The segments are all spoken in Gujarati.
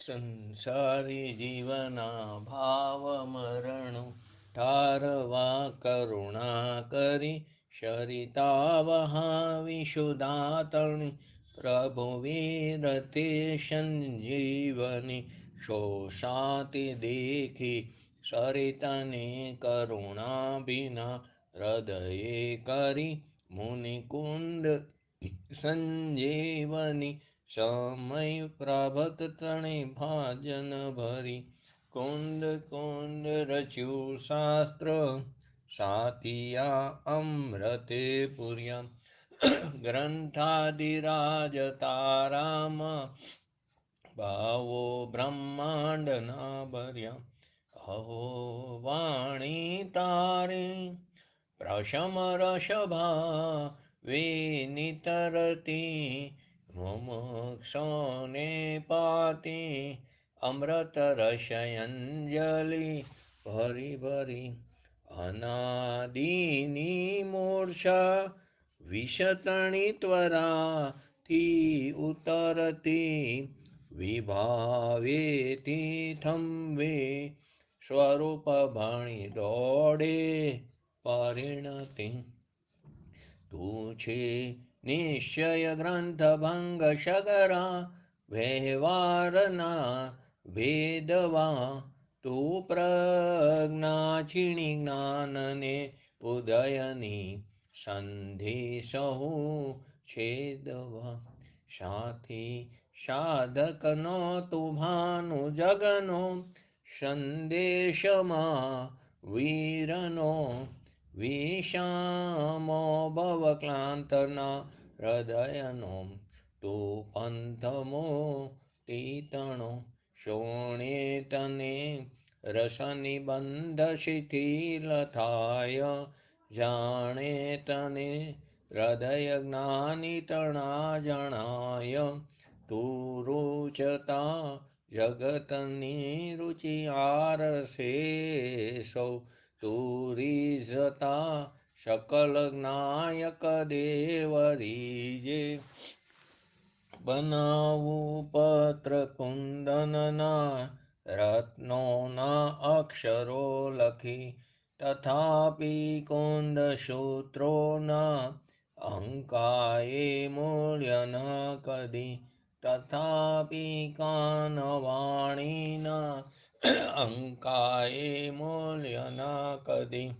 સંસારી જીવના ભાવ મરણ ઠારવા કરુણા કરી શરિતા વહાવી સુદાતણી પ્રભુ વીરતે સંજીવની શોષાતી દેખી સરિતને કરુણા બિના હૃદયે કરી મુનિકુંદ સંજીવની સમય પ્રભત તણે ભાજન ભરી કુંદ કુંદ રચ્યું શાસ્ત્ર સાતિયા અમૃતે પુર્યા ગ્રંથાદિરાજ તારામાં ભાવો બ્રહ્માંડના ભર્યા અહો વાણી તારી પ્રશમ રસભા વિનિતરતી મુમુક્ષોને પાતી અમૃત રસયંજલિ ભરી ભરી અનાદિની મૂર્છા વિષતણી ત્વરાથી ઉતરતી વિભાવેતી થંભે સ્વરૂપ ભણી દોડે પરિણતિ તું છે નિશ્ચય ગ્રંથ ભંગ સગરા વ્યવહારના ભેદવા તું પ્રજ્ઞા છીણી જ્ઞાનને ઉદયની સંધિ સહુ છેદવા સાથી સાધકનો તું ભાનુ જગનો સંદેશમાં વીરનો વિષામો ભવક્લાંતના હૃદયનો તું પંથમો તીતણો શોણે તને રસનિબંધ શિથિલ થાય જાણે તને હૃદય જ્ઞાની તણા જણાય તું રૂચતા જગતની રુચિ આરસે સૌ તું રીઝતા સકલ જ્ઞાયક દેવ રીજે બનાવું પત્ર કુંદનના રત્નોના અક્ષરો લખી તથાપી કુંદ સૂત્રોના અંકાએ મૂલ્ય ન કદી તથાપી કાનવાણીના અંકાએ મૂલ્ય ન કદી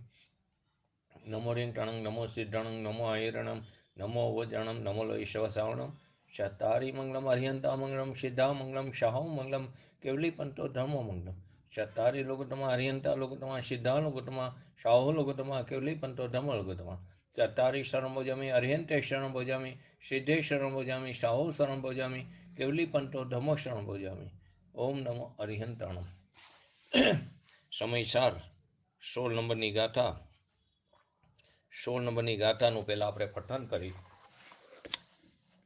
નમો રિંટણં નમો સિદ્ધણં નમો આયરણં નમો વજણં નમો લૈશવસાવણં ચતારી મંગલમ અર્યંતા મંગલમ સિદ્ધા મંગલમ શાહો મંગલમ કેવલી પંતો ધર્મો મંગલમ ચતારી લોકોત્તમા અર્યંતા લોકોત્તમા સિદ્ધા લોકોત્તમા શાહો લોકોત્તમા કેવલી પંતો ધર્મ લોકોત્તમા ચતારી શરણ ભોજામી અર્યંતે શરણ ભોજામી સિદ્ધે શરણ ભોજામી શાહો શરણ ભોજામી કેવલી પંતો ધર્મો શરણ ભોજામી ઓમ નમો અરિહંતાણમ સમયસાર 16 નંબરની ગાથા 16 નંબરની ગાથાનું પહેલા આપણે પઠન કરી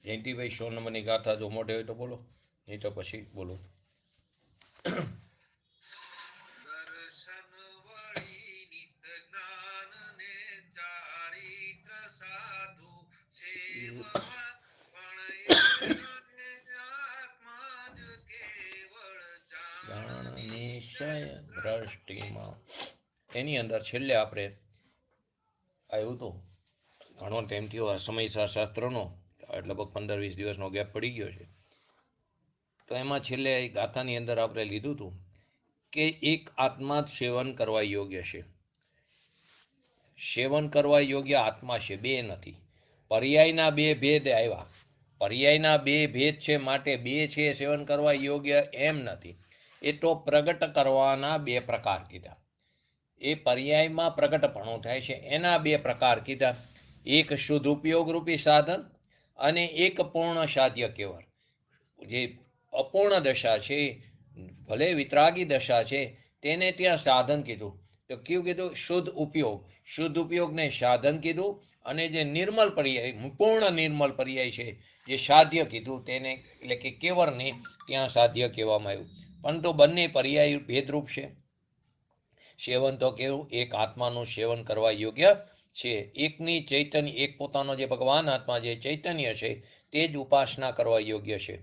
જયંતિભાઈ 16 નંબરની ગાથા જો મોઢે હોય તો બોલો નહીં તો પછી બોલો દ્રષ્ટિમાં એની અંદર છેલ્લે આપણે આવ્યું હતું ઘણો ટાઈમ થયો આ સમયસાર શાસ્ત્રનો લગભગ 15-20 દિવસનો ગેપ પડી ગયો છે તો એમાં છેલ્લે ગાથાની અંદર આપણે લીધું હતું કે એક આત્મા જ સેવન કરવા યોગ્ય છે સેવન કરવા યોગ્ય આત્મા છે બે નથી પર્યાયના બે ભેદ આવ્યા પર્યાયના બે ભેદ છે માટે બે છે સેવન કરવા યોગ્ય એમ નથી એ તો પ્રગટ કરવાના બે પ્રકાર કીધા એ પર્યાયમાં પ્રગટપણું થાય છે એના બે પ્રકાર કીધા એક શુદ્ધ ઉપયોગ રૂપી સાધન અને એક પૂર્ણ સાધ્ય કેવળ જે અપૂર્ણ દશા છે ભલે વિતરાગી દશા છે તેને ત્યાં સાધન કીધું તો કયું કીધું શુદ્ધ ઉપયોગને સાધન કીધું અને જે નિર્મલ પર્યાય પૂર્ણ નિર્મલ પર્યાય છે જે સાધ્ય કીધું તેને એટલે કે કેવળને ત્યાં સાધ્ય કહેવામાં આવ્યું પરંતુ બંને પર્યાય ભેદરૂપ છે સેવન તો કેવું એક આત્માનું સેવન કરવા યોગ્ય છે એકની ચૈતન્ય એક પોતાનો જે ભગવાન આત્મા જે ચૈતન્ય છે તે જ ઉપાસના કરવા યોગ્ય છે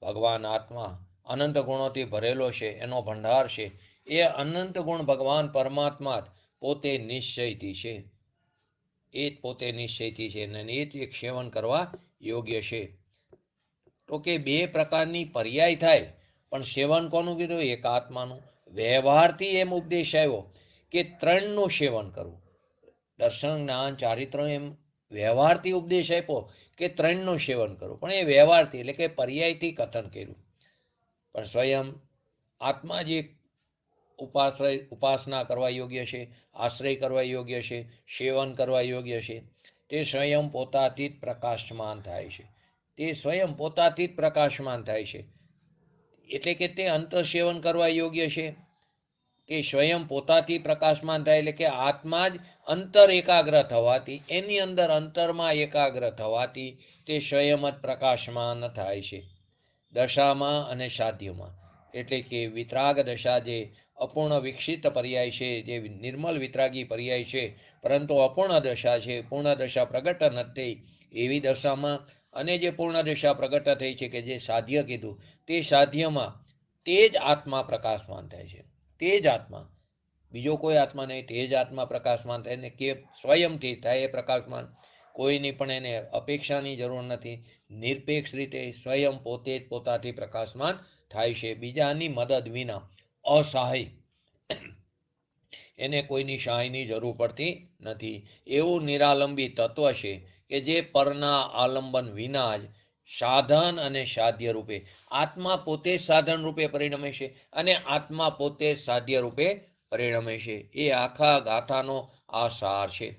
ભગવાન આત્મા અનંત ગુણોથી ભરેલો છે, એનો ભંડાર છે. એ અનંત ગુણ ભગવાન પરમાત્મા જ પોતે નિશ્ચયથી છે. એ જ પોતે નિશ્ચયથી છે અને એ જ એક સેવન કરવા યોગ્ય છે. તો કે બે પ્રકારની પર્યાય થાય, પણ સેવન કોનું કીધું? એક આત્માનું. વ્યવહારથી એમ ઉપદેશ આવ્યો કે ત્રણનું સેવન કરવું. દર્શન, જ્ઞાન, ચારિત્ર, એમ વ્યવહારથી ઉપદેશ આપ્યો કે ત્રણનું સેવન કરવું, પણ એ વ્યવહારથી એટલે કે પર્યાયથી કથન કર્યું. પણ સ્વયં આત્મા જે ઉપાસના કરવા યોગ્ય છે, આશ્રય કરવા યોગ્ય છે, સેવન કરવા યોગ્ય છે, તે સ્વયં પોતાથી જ પ્રકાશમાન થાય છે. તે સ્વયં પોતાથી જ પ્રકાશમાન થાય છે. એટલે કે તે અંતર સેવન કરવા યોગ્ય છે કે સ્વયં પોતાથી પ્રકાશમાન થાય, એટલે કે આત્મા જ અંતર એકાગ્ર થવાથી, એની અંદર અંતરમાં એકાગ્ર થવાથી તે સ્વયં જ પ્રકાશમાન થાય છે દશામાં અને સાધ્યમાં. એટલે કે વિતરાગ દશા જે અપૂર્ણ વિકસિત પર્યાય છે, જે નિર્મલ વિતરાગી પર્યાય છે, પરંતુ અપૂર્ણ દશા છે, પૂર્ણ દશા પ્રગટ નથી એવી દશામાં, અને જે પૂર્ણ દશા પ્રગટ થઈ છે કે જે સાધ્ય કીધું, તે સાધ્યમાં તે જ આત્મા પ્રકાશમાન થાય છે. તે જ આત્મા, બીજો કોઈ આત્મા નહીં, તે જ આત્મા પ્રકાશમાન થાય ને કે સ્વયંથી થાય એ પ્રકાશમાન. કોઈની પણ એને અપેક્ષાની જરૂર નથી. નિરપેક્ષ રીતે સ્વયં પોતે જ પોતાથી પ્રકાશમાન થાય છે, બીજાની મદદ વિના, અસહાય. એને કોઈની સહાયની જરૂર પડતી નથી. એવું નિરાલંબી તત્વ છે કે જે પરના આલંબન વિના જ સાધન અને સાધ્ય રૂપે, આત્મા પોતે જ સાધન રૂપે પરિણમે છે અને આત્મા પોતે જ સાધ્ય રૂપે પરિણમે છે. એ આખા ગાથાનો આ સાર છે.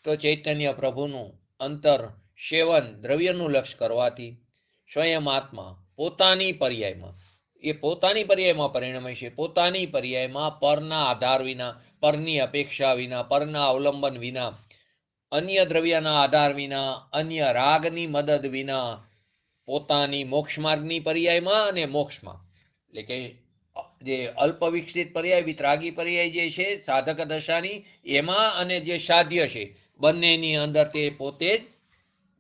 તો ચૈતન્ય પ્રભુનું અંતર સેવન દ્રવ્યનું લક્ષ્ય કરવાથી સ્વયં આત્મા પોતાની પર્યાયમાં, એ પોતાની પર્યાયમાં પરિણમે છે. પોતાની પર્યાયમાં પરના આધાર વિના, પરની અપેક્ષા વિના, પરના અવલંબન વિના, અન્ય દ્રવ્યના આધાર વિના, અન્ય રાગની મદદ વિના, પોતાની મોક્ષ માર્ગની પર્યાયમાં અને મોક્ષમાં, એટલે કે જે અલ્પ વિકસિત પર્યાય, વિતરાગી પર્યાય જે છે સાધક દશાની, એમાં અને જે સાધ્ય છે, બંનેની અંદર તે પોતે જ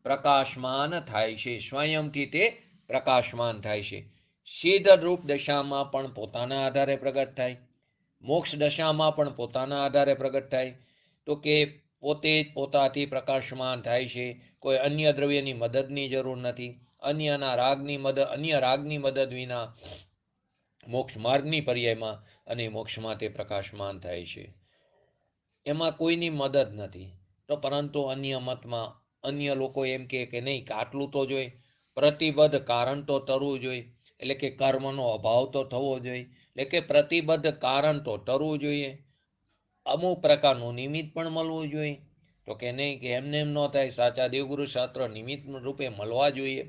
પ્રકાશમાન થાય છે. સ્વયંથી તે પ્રકાશમાન થાય છે. સિદ્ધ રૂપ દશામાં પણ પોતાના આધારે પ્રગટ થાય, મોક્ષ દશામાં પણ પોતાના આધારે પ્રગટ થાય. તો કે પોતે જ પોતાથી પ્રકાશમાન થાય છે. કોઈ અન્ય દ્રવ્યની મદદની જરૂર નથી. અન્ય રાગની મદદ વિના મોક્ષ માર્ગની પર્યાયમાં અને મોક્ષમાં તે પ્રકાશમાન થાય છે. એમાં કોઈની મદદ નથી. તો પરંતુ અન્ય મતમાં અન્ય લોકો એમ કે નહીં, કે આટલું તો જોઈએ, પ્રતિબદ્ધ કારણ તો તરવું જોઈએ, એટલે કે કર્મનો અભાવ તો થવો જોઈએ, એટલે કે પ્રતિબદ્ધ કારણ તો તરવું જોઈએ, અમુક પ્રકારનું નિમિત્ત પણ મળવું જોઈએ. તો કે નહીં, કે એમને એમ ન થાય, સાચા દેવગુરુ શાસ્ત્ર નિમિત્ત રૂપે મળવા જોઈએ.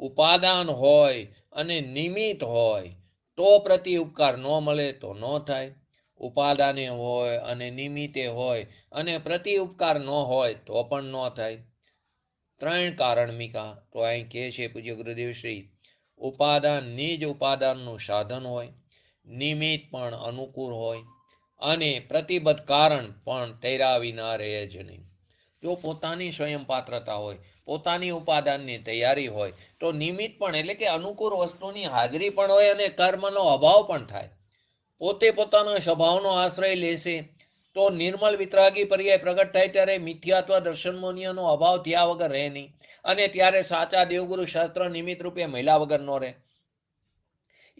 ઉપાદાન હોય અને નિમિત્ત હોય તો પ્રતિ ઉપકાર ન મળે તો ન થાય. ઉપાદાને હોય અને નિમિત્તે હોય અને પ્રતિ ઉપકાર ન હોય તો પણ ન થાય. ત્રણ કારણમિકા. તો અહીં કહે છે પૂજ્ય ગુરુદેવ શ્રી, ઉપાદાન નિજ ઉપાદાનનું સાધન હોય, નિમિત્ત પણ અનુકૂળ હોય અને પ્રતિબદ્ધ કારણ પણ તૈરા વિના રહે જ નહીં. જો પોતાની સ્વયં પાત્રતા હોય, પોતાની ઉપાદાનની તૈયારી હોય, તો નિમિત્ત પણ એટલે કે અનુકૂળ વસ્તુની હાજરી પણ હોય અને કર્મનો અભાવ પણ થાય. પોતે પોતાના સ્વભાવનો આશ્રય લેશે તો નિર્મલ વિતરાગી પર્યાય પ્રગટ થાય ત્યારે મિથ્યાત્વ દર્શન મોનિયાનો અભાવ થયા વગર રહે નહીં, અને ત્યારે સાચા દેવગુરુ શાસ્ત્ર નિમિત્ત રૂપે મહિલા વગર ન રહે.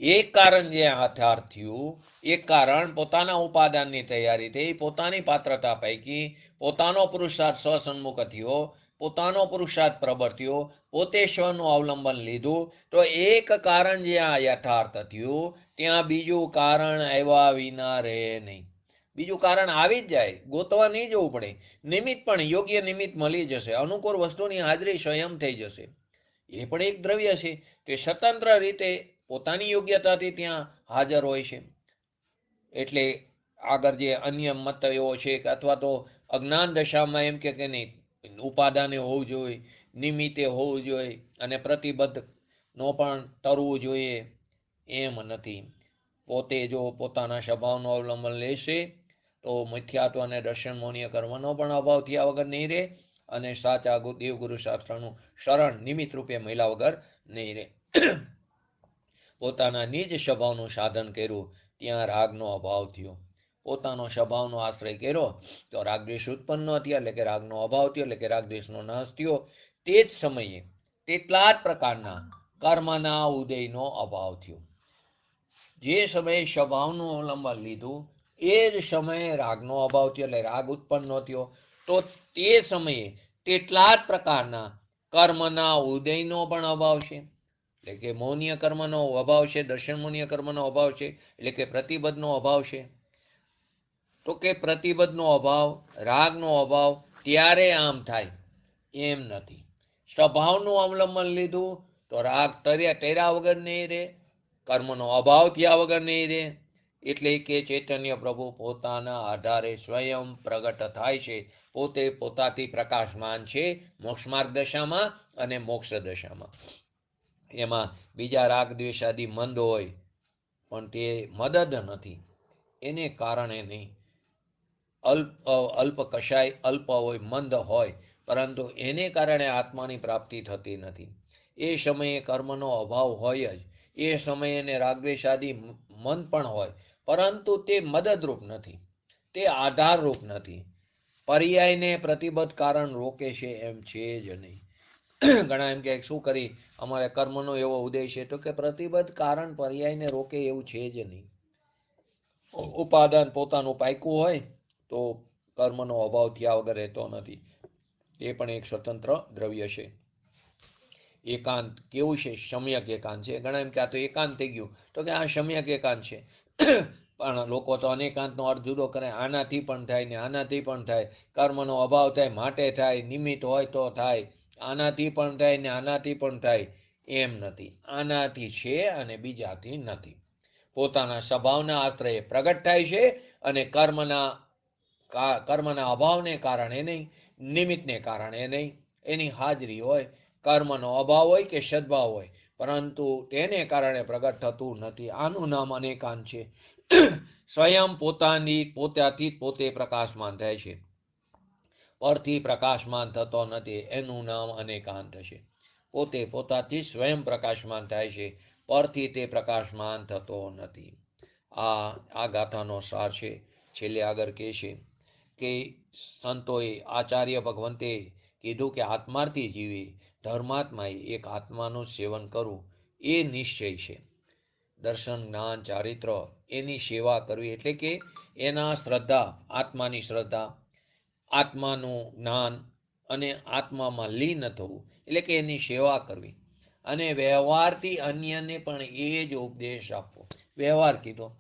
એક કારણ જે આધાર થયું, એક કારણ પોતાના ઉપાદાનની તૈયારી થઈ, પોતાની પાત્રતા પૈકી પોતાનો પુરુષાર્થ સ્વસન્મુખ થયો, પોતાનો પુરુષાર્થ પ્રબળ થયો, પોતે સ્વનું અવલંબન લીધું. તો એક કારણ જ્યાં યથાર્થ થયું, ત્યાં બીજું કારણ આવ્યા વિના રહે નહીં. બીજું કારણ આવી જ જાય, ગોતવા નહીં જવું પડે. નિમિત્ત પણ યોગ્ય નિમિત્ત મળી જશે, અનુકૂળ વસ્તુની હાજરી સ્વયં થઈ જશે. એ પણ એક દ્રવ્ય છે કે સ્વતંત્ર રીતે પોતાની યોગ્યતાથી ત્યાં હાજર હોય છે. એટલે આગળ જે અન્ય મત એવો છે કે અથવા તો અજ્ઞાન દશામાં એમ કે નહીં, ઉપાદાને હોવું જોઈએ, નિમિત્તે હોવું જોઈએ અને પ્રતિબદ્ધ નો પણ તરવું જોઈએ, એમ નથી. પોતે જો પોતાના સ્વભાવનું અવલંબન લેશે તો મિથ્યાત્વ અને દર્શન મૌન્ય કર્મનો પણ અભાવ થયા વગર નહીં રહે અને સાચા દેવગુરુ શાસ્ત્રનું શરણ નિમિત્ત રૂપે મહિલા વગર નહીં રહે. પોતાના નિજ સ્વભાવનું સાધન કર્યું ત્યાં રાગનો અભાવ થયો. પોતાનો સ્વભાવનો આશ્રય કર્યો તો રાગદ્વેષ ઉત્પન્ન ન થયા, એટલે કે રાગનો અભાવ થયો, એટલે કે રાગદ્વેષનો નાશ થયો. તે જ સમયે તેટલા જ પ્રકારના કર્મના ઉદયનો અભાવ થયો. જે સમયે સ્વભાવનું અવલંબન લીધું એ જ સમયે રાગનો અભાવ થયો, એટલે રાગ ઉત્પન્ન ન થયો. તો તે સમયે તેટલા જ પ્રકારના કર્મના ઉદયનો પણ અભાવ છે, એટલે કે મૌનીય કર્મનો અભાવ છે, દર્શનમૂન્ય કર્મનો અભાવ છે, એટલે કે પ્રતિબદ્ધનો અભાવ છે. તો કે પ્રતિબદ્ધનો અભાવ, રાગનો અભાવ ત્યારે આમ થાય એમ નથી. સ્વભાવનું અવલંબન લીધું તો રાગ તર્યા વગર નહીં રહે, કર્મનો અભાવ થયા વગર નહીં રહે. એટલે કે ચૈતન્ય પ્રભુ પોતાના આધારે સ્વયં પ્રગટ થાય છે. પોતે પોતાથી પ્રકાશમાન છે મોક્ષ માર્ગ દશામાં અને મોક્ષ દશામાં. એમાં બીજા રાગ દ્વેષાદિ મંદ હોય પણ તે મદદ નથી, એને કારણે નહીં. અલ્પ કશાય અલ્પ હોય, મંદ હોય, પરંતુ એને કારણે આત્માની પ્રાપ્તિ થતી નથી. એ સમયે કર્મનો અભાવ હોય જ, એ સમયે એને રાગદ્વેષાદિ મન પણ હોય, પરંતુ તે મદદરૂપ નથી, તે આધારરૂપ નથી. પર્યાયને પ્રતિબદ્ધ કારણ રોકે છે એમ છે જ નહીં. ઘણા એમ કે શું કરી અમારે કર્મનો એવો ઉદય છે, તો કે પ્રતિબદ્ધ કારણ પર્યાયને રોકે એવું છે જ નહીં. ઉપાદાન પોતાનું પાક્યું હોય તો કર્મનો અભાવ થયા વગર રહેતો નથી. એ પણ એક સ્વતંત્ર દ્રવ્ય છે. એકાંત કેવું છે? સમ્યક એકાંત છે. ઘણા એમ કે આ તો એકાંત થઈ ગયું, તો કે આ સમ્યક એકાંત છે. પણ લોકો તો અનેકાંતનો અર્થ જુદો કરે. આનાથી પણ થાય ને આનાથી પણ થાય. કર્મનો અભાવ થાય માટે થાય, નિમિત્ત હોય તો થાય, આનાથી પણ થાય ને આનાથી પણ થાય, એમ નથી. આનાથી છે અને બીજાથી નથી. પોતાના સ્વભાવના આશ્રયે પ્રગટ થાય છે અને કર્મના અભાવને કારણે નહીં, નિમિત્તને કારણે નહીં. એની હાજરી હોય, કર્મનો અભાવ હોય કે સદભાવ હોય, પરંતુ તેને કારણે પ્રગટ થતું નથી. આનું નામ અનેકાંત છે. સ્વયં પોતાથી પોતે પ્રકાશમાન થાય છે, પરથી પ્રકાશમાન થતો નથી. એનું નામ અનેકાંત છે. પોતે પોતાથી સ્વયં પ્રકાશમાન થાય છે, પરથી તે પ્રકાશમાન થતો નથી. આ ગાથાનો સાર છે. છેલ્લે આગળ કહે છે કે સંતોએ, આચાર્ય ભગવંતે કીધું કે આત્માર્થી જીવે, ધર્માત્માએ એક આત્માનું સેવન કરવું એ નિશ્ચય છે. દર્શન, જ્ઞાન, ચારિત્ર એની સેવા કરવી, એટલે કે એના શ્રદ્ધા, આત્માની શ્રદ્ધા, આત્માનું જ્ઞાન અને આત્મામાં લીન થવું, એટલે કે એની સેવા કરવી. અને વ્યવહારથી અન્યને પણ એ જ ઉપદેશ આપવો. વ્યવહાર કીધો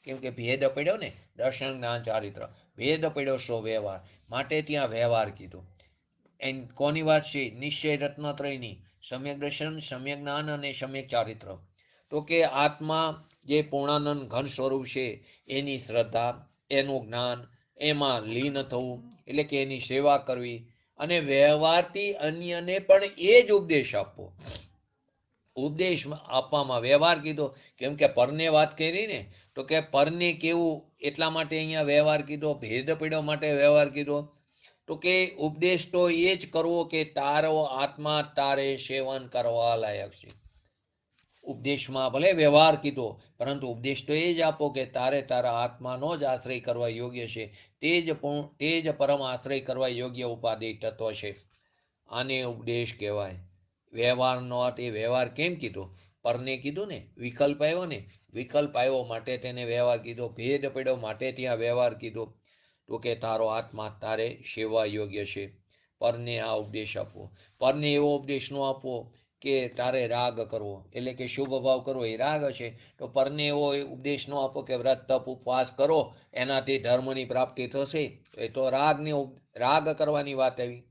કેમ કે ભેદ પડ્યો ને, દર્શન, જ્ઞાન, ચારિત્ર, ભેદ પડ્યો સો વ્યવહાર, માટે ત્યાં વ્યવહાર કીધો. કોની વાત છે? નિશ્ચય રત્નત્રયની, સમ્યક દર્શન, સમ્યક જ્ઞાન અને સમ્યક ચારિત્ર. તો કે આત્મા જે પૂર્ણાનંદ ઘન સ્વરૂપ છે એની શ્રદ્ધા, એનું જ્ઞાન, એમાં લીન થવું, એટલે કે એની સેવા કરવી. અને વ્યવહારથી અન્યને પણ એ જ ઉપદેશ આપવો. ઉપદેશ આપવામાં વ્યવહાર કીધો કેમ કે પરને વાત કરી ને, તો કે પરને કેવું એટલા માટે અહીંયા વ્યવહાર કીધો. ભેદ પડ્યો માટે વ્યવહાર કીધો. તો કે ઉપદેશ તો એ જ કરવો કે તારો આત્મા તારે સેવન કરવા લાયક છે. ઉપદેશમાં ભલે વ્યવહાર કીધો, પરંતુ ઉપદેશ તો એ જ આપો કે તારે તારા આત્માનો જ આશ્રય કરવા યોગ્ય છે. તે જ પરમ આશ્રય કરવા યોગ્ય ઉપાધિ તત્વ છે. આને ઉપદેશ કહેવાય. વ્યવહારનો અર્થ એ વ્યવહાર કેમ કીધો? પરને કીધું ને, વિકલ્પ આવ્યો ને, વિકલ્પ આવ્યો માટે તેને વ્યવહાર કીધો. ભેદ પડ્યો માટે ત્યાં વ્યવહાર કીધો. તો કે તારો આત્મા તારે સેવા યોગ્ય છે. પરને આ ઉપદેશ આપવો. પરને એવો ઉપદેશ ન આપવો કે તારે રાગ કરવો, એટલે કે શુભ ભાવ કરવો એ રાગ છે. તો પરને એવો ઉપદેશ ન આપો કે વ્રત તપ ઉપવાસ કરો એનાથી ધર્મની પ્રાપ્તિ થશે, એ તો રાગ કરવાની વાત આવી.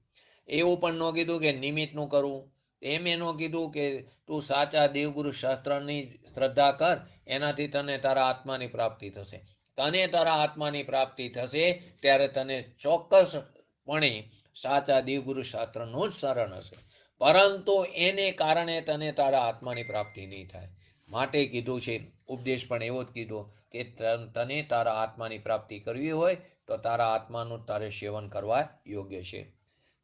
એવું પણ ન કીધું કે નિમિત્તનું કરવું. એમ ન કીધું કે તું સાચા દેવગુરુ શાસ્ત્રની શ્રદ્ધા કર, એનાથી તને તારા આત્માની પ્રાપ્તિ થશે. તને તારા આત્માની પ્રાપ્તિ થશે ત્યારે તને ચોક્કસપણે સાચા દેવગુરુ શાસ્ત્રનું જ શરણ હશે, પરંતુ એને કારણે તને તારા આત્માની પ્રાપ્તિ નહીં થાય. માટે કીધું છે, ઉપદેશ પણ એવો જ કીધો કે તને તારા આત્માની પ્રાપ્તિ કરવી હોય તો તારા આત્માનું તારે સેવન કરવા યોગ્ય છે.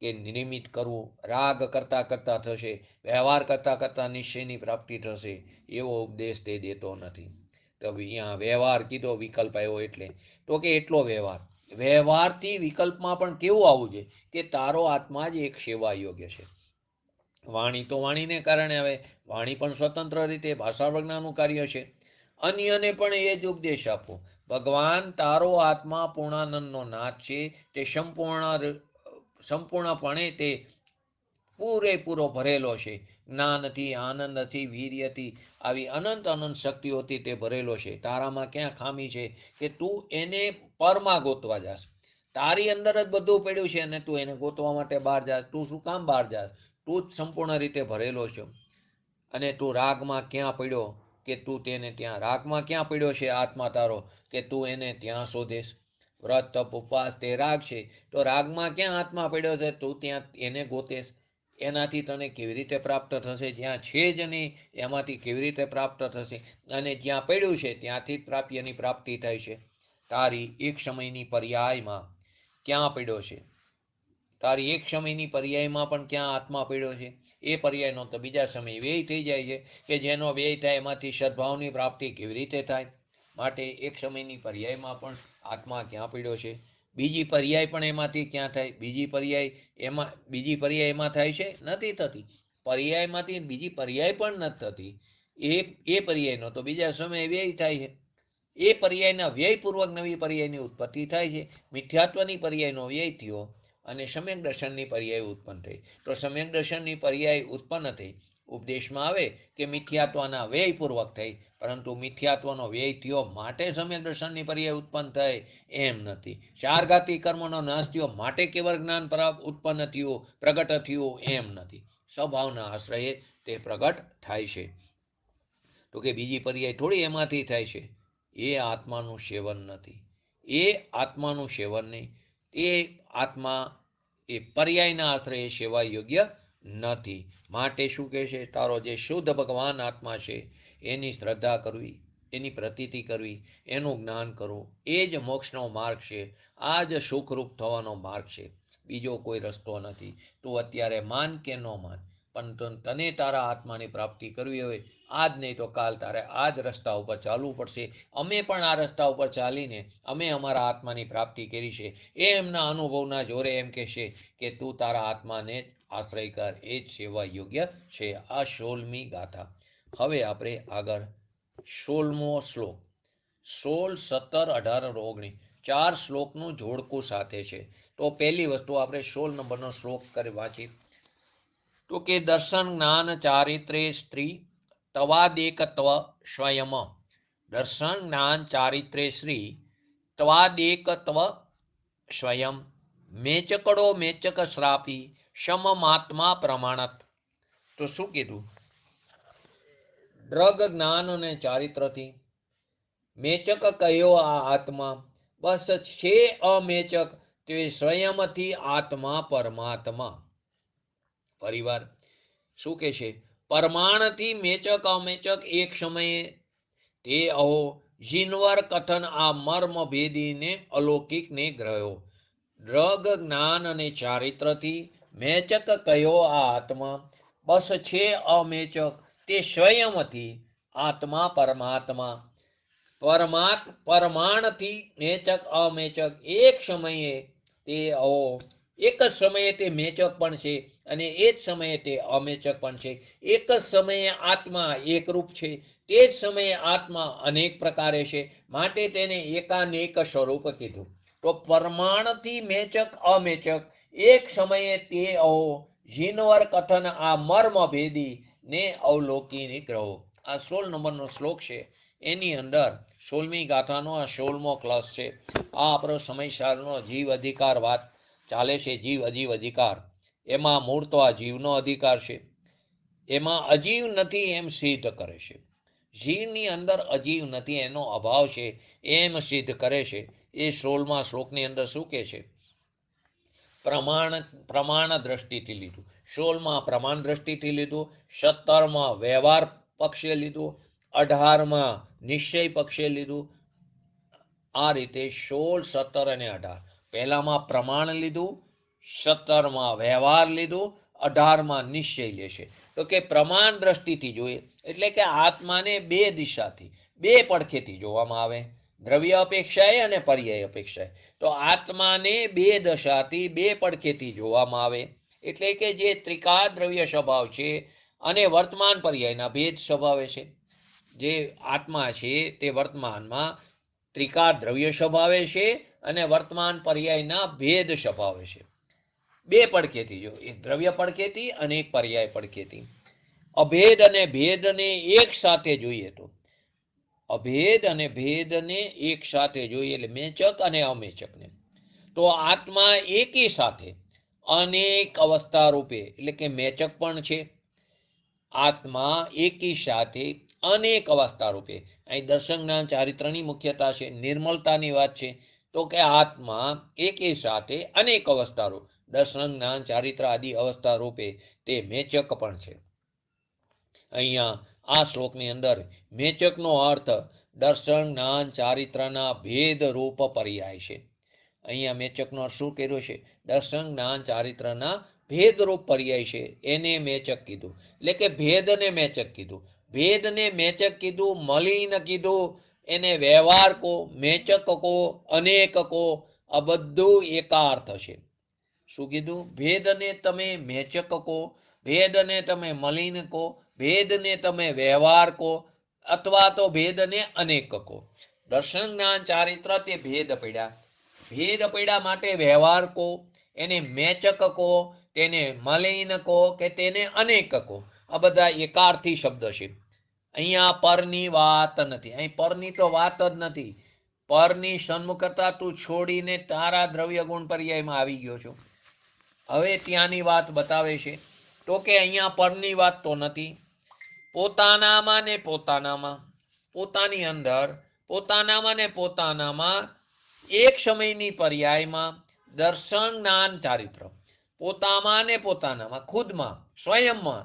કે નિમિત્ત કરવું, રાગ કરતા કરતા થશે, વ્યવહાર કરતા કરતા નિશ્ચયની પ્રાપ્તિ થશે, એવો ઉપદેશ તે દેતો નથી. તો અહીંયા વ્યવહાર કીધો, વિકલ્પ આવ્યો એટલે તો કે એટલો વ્યવહારથી વિકલ્પમાં પણ કેવું આવવું જોઈએ કે તારો આત્મા જ એક સેવા યોગ્ય છે. વાણી તો વાણીને કારણે આવે, વાણી પણ સ્વતંત્ર રીતે ભાષા પ્રજ્ઞાનું કાર્ય છે. અન્યને પણ એ જ ઉપદેશ આપો. ભગવાન તારો આત્મા પૂર્ણાનંદનો નાથ છે, તે સંપૂર્ણપણે તે પૂરેપૂરો ભરેલો છે. જ્ઞાનથી, આનંદથી, વીર્યથી, આવી અનંત અનંત શક્તિઓથી તે ભરેલો છે. તારામાં ક્યાં ખામી છે કે તું એને પરમાં ગોતવા જાસ? તારી અંદર જ બધું પડ્યું છે અને તું એને ગોતવા માટે બહાર જાસ. તું શું કામ બહાર જાસ? તું જ સંપૂર્ણ રીતે ભરેલો છે. અને તું રાગમાં ક્યાં પડ્યો કે તું તેને ત્યાં, રાગમાં ક્યાં પડ્યો છે આત્મા તારો કે તું એને ત્યાં શોધેશ? વ્રત, તપ, ઉપવાસ તે રાગ છે, તો રાગમાં ક્યાં આત્મા પડ્યો છે? તું ત્યાં એને ગોતેશ. એનાથી તને કેવી રીતે પ્રાપ્ત થશે? જ્યાં છે જ નહીં એમાંથી કેવી રીતે પ્રાપ્ત થશે? અને જ્યાં પડ્યું છે ત્યાંથી પ્રાપ્યની પ્રાપ્તિ થાય છે. તારી એક સમયની પર્યાયમાં ક્યાં પડ્યો છે? તારી એક સમયની પર્યાયમાં પણ ક્યાં આત્મા પડ્યો છે? એ પર્યાયનો તો બીજા સમય વ્યય થઈ જાય છે કે જેનો વ્યય થાય એમાંથી સદભાવની પ્રાપ્તિ કેવી રીતે થાય? માટે એક સમયની પર્યાયમાં પણ આત્મા ક્યાં પડ્યો છે? બીજી પર્યાય પણ એમાંથી ક્યાં થાય? બીજી પર્યાય એમાં થાય છે? નથી થતી. પર્યાયમાંથી બીજી પર્યાય પણ નથી થતી. એ પર્યાયનો તો બીજા સમયે વ્યય થાય છે. એ પર્યાયના વ્યયપૂર્વક નવી પર્યાયની ઉત્પત્તિ થાય છે. મિથ્યાત્વની પર્યાયનો વ્યય થયો અને સમ્યક દર્શનની પર્યાય ઉત્પન્ન થઈ. તો સમ્યક દર્શનની પર્યાય ઉત્પન્ન થઈ, ઉપદેશમાં આવે કે મિથ્યાત્વના વ્યયપૂર્વક થઈ, પરંતુ મિથ્યાત્વનો વ્યય થયો માટે સમ્યક દર્શનની પર્યાય ઉત્પન્ન થઈ એમ નથી. ચારઘાતી કર્મનો નાશ થયો માટે કેવળ જ્ઞાન ઉત્પન્ન થયું, પ્રગટ થયું એમ નથી. સ્વભાવના આશ્રયે તે પ્રગટ થાય છે. તો કે બીજી પર્યાય થોડી એમાંથી થાય છે. એ આત્માનું સેવન નથી. એ આત્માનું સેવન નહીં. એ આત્મા એ પર્યાયના આશ્રયે સેવા યોગ્ય નથી. માટે શું કહે છે? તારો જે શુદ્ધ ભગવાન આત્મા છે એની શ્રદ્ધા કરવી, એની પ્રતીતિ કરવી, એનું જ્ઞાન કરવું, એ જ મોક્ષનો માર્ગ છે. આ જ સુખરૂપ થવાનો માર્ગ છે. બીજો કોઈ રસ્તો નથી. તું અત્યારે માન કે ન માન, પણ તને તારા આત્માની પ્રાપ્તિ કરવી હોય, આજ નહીં તો કાલ તારે આ જ રસ્તા ઉપર ચાલવું પડશે. અમે પણ આ રસ્તા ઉપર ચાલીને અમે અમારા આત્માની પ્રાપ્તિ કરી છે. એ એમના અનુભવના જોરે એમ કહેશે કે તું તારા આત્માને આશ્રય કર, એ જ સેવા યોગ્ય છે. આ 16મી ગાથા. હવે આપણે આગળ 16મો શ્લોક. 16, 17, 18, 19 ચાર શ્લોકનું જોડકું સાથે છે. તો પહેલી વસ્તુ આપણે 16 નંબરનો શ્લોક કરી વાંચી. તો કે દર્શન જ્ઞાન ચારિત્રે સ્ત્રી તવાદેકત્વ સ્વયં. દર્શન જ્ઞાન ચારિત્રે શ્રી તવાદેકત્વ સ્વયં. મેચકડો મેચક શ્રાપી સમમાત્મા પ્રમાણત. તો શું કીધું? દ્રગ જ્ઞાન અને ચારિત્રથી મેચક કયો આ આત્મા, બસ છે અમેચક તે સ્વયંથી આત્મા પરમાત્મા. પરિવાર શું કે છે? પરમાણથી મેચક અમેચક એક સમયે તે અહો જીનવર કથન આ મર્મ ભેદીને અલૌકિકને ગ્રહ્યો. દ્રગ જ્ઞાન અને ચારિત્રથી મેચક કયો આ આત્મા, બસ છે અમેચક તે સ્વયંથી આત્મા પરમાત્મા. પરમાણથી મેચક અમેચક એક સમયે તે અહો, એક જ સમયે તે મેચક પણ છે અને એ જ સમયે તે અમેચક પણ છે. એક જ સમયે આત્મા એકરૂપ છે, તે જ સમયે આત્મા અનેક પ્રકારે છે, માટે તેને એકાનેક સ્વરૂપ કીધું. તો પરમાણથી મેચક અમેચક એક સમયે તે અહો જીનવર કથન આ મર્મ ભેદી ને અવલોકી નિગ્રહો. આ 16 નંબરનો શ્લોક છે. એની અંદર 16મી ગાથાનો આ 16મો ક્લાસ છે. આ આપણો સમયસારનો જીવ અધિકાર વાત ચાલે છે. જીવ અજીવ અધિકાર, એમાં મૂળ તો આ જીવનો અધિકાર છે. એમાં અજીવ નથી એમ સિદ્ધ કરે છે. જીવની અંદર અજીવ નથી એનો અભાવ છે એમ સિદ્ધ કરે છે. એ 16મા શ્લોકની અંદર શું કહે છે? પ્રમાણ દ્રષ્ટિથી લીધું. 16માં પ્રમાણ દ્રષ્ટિથી લીધું, 17માં વ્યવહાર પક્ષે લીધું, 18માં નિશ્ચય પક્ષે લીધું. આ રીતે 16, 17 અને 18 પહેલામાં પ્રમાણ લીધું, 17માં વ્યવહાર લીધું, 18માં નિશ્ચય લેશે. તો કે પ્રમાણ દ્રષ્ટિથી જોઈએ એટલે કે આત્માને બે દિશાથી, બે પડખેથી જોવામાં આવે, દ્રવ્ય અપેક્ષાએ અને પર્યાય અપેક્ષાએ. તો આત્માને બે દશાથી, બે પડખેથી જોવામાં આવે એટલે કે જે ત્રિકા દ્રવ્ય સ્વભાવ છે અને વર્તમાન પર્યાયના ભેદ સ્વભાવે છે. જે આત્મા છે તે વર્તમાનમાં ત્રિકા દ્રવ્ય સ્વભાવે છે અને વર્તમાન પર્યાયના ભેદ સ્વભાવે છે. બે પડખેથી જો, એક દ્રવ્ય પડખેથી અને એક પર્યાય પડખેથી. અભેદ અને ભેદને એક સાથે જોઈએ તો, અભેદ અને ભેદને એક સાથે જોઈએ એટલે મેચક અને અમેચકને, તો આત્મા એકી સાથે અનેક અવસ્થા રૂપે એટલે કે મેચક પણ છે. આત્મા એકી સાથે અનેક અવસ્થા રૂપે, અહીં દર્શન જ્ઞાન ચારિત્રની મુખ્યતા છે, નિર્મલતાની વાત છે. તો કે આત્મા એકી સાથે અનેક અવસ્થા રૂપ, દર્શન જ્ઞાન ચારિત્ર આદિ અવસ્થા રૂપે તે મેચક પણ છે. અહીંયા આ શ્લોકની અંદર મેચકનો અર્થ દર્શન જ્ઞાન ચારિત્રના ભેદ રૂપ પર્યાય છે. અહીંયા મેચકનો અર્થ શું કર્યો છે? દર્શન જ્ઞાન ચારિત્રના ભેદરૂપ પર્યાય છે, એને મેચક કીધું. એટલે કે ભેદને મેચક કીધું, ભેદને મેચક કીધું, મલિન કીધું, એને વ્યવહાર કો, મેચક કો, અનેક કો, આ બધું એકાર્થ છે. શું કીધું? ભેદને તમે મેચક કો, ભેદને તમે મલિન કો, ભેદને તમે વ્યવહાર કો, અથવા તો ભેદને અનેક કો. દર્શન જ્ઞાન ચારિત્ર તે ભેદ પડ્યા, ભેદ પડ્યા માટે વ્યવહાર કો, એને મેચક કો, તેને મલિન કો કે તેને અનેક કો. આ બધા એકાર્થી શબ્દ છે. અહીંયા પરની વાત નથી, અહીં પરની તો વાત જ નથી. પરની સન્મુખતા તું છોડીને તારા દ્રવ્ય ગુણ પર્યાયમાં આવી ગયો છો. હવે ત્યાંની વાત બતાવે છે. તો કે અહીંયા પરની વાત તો નથી. પોતાનામાં ને પોતાનામાં, પોતાની અંદર, પોતાનામાં ને પોતાનામાં એક સમયની પર્યાયમાં દર્શન જ્ઞાન ચારિત્ર, પોતામાં ને પોતાનામાં, ખુદમાં, સ્વયંમાં,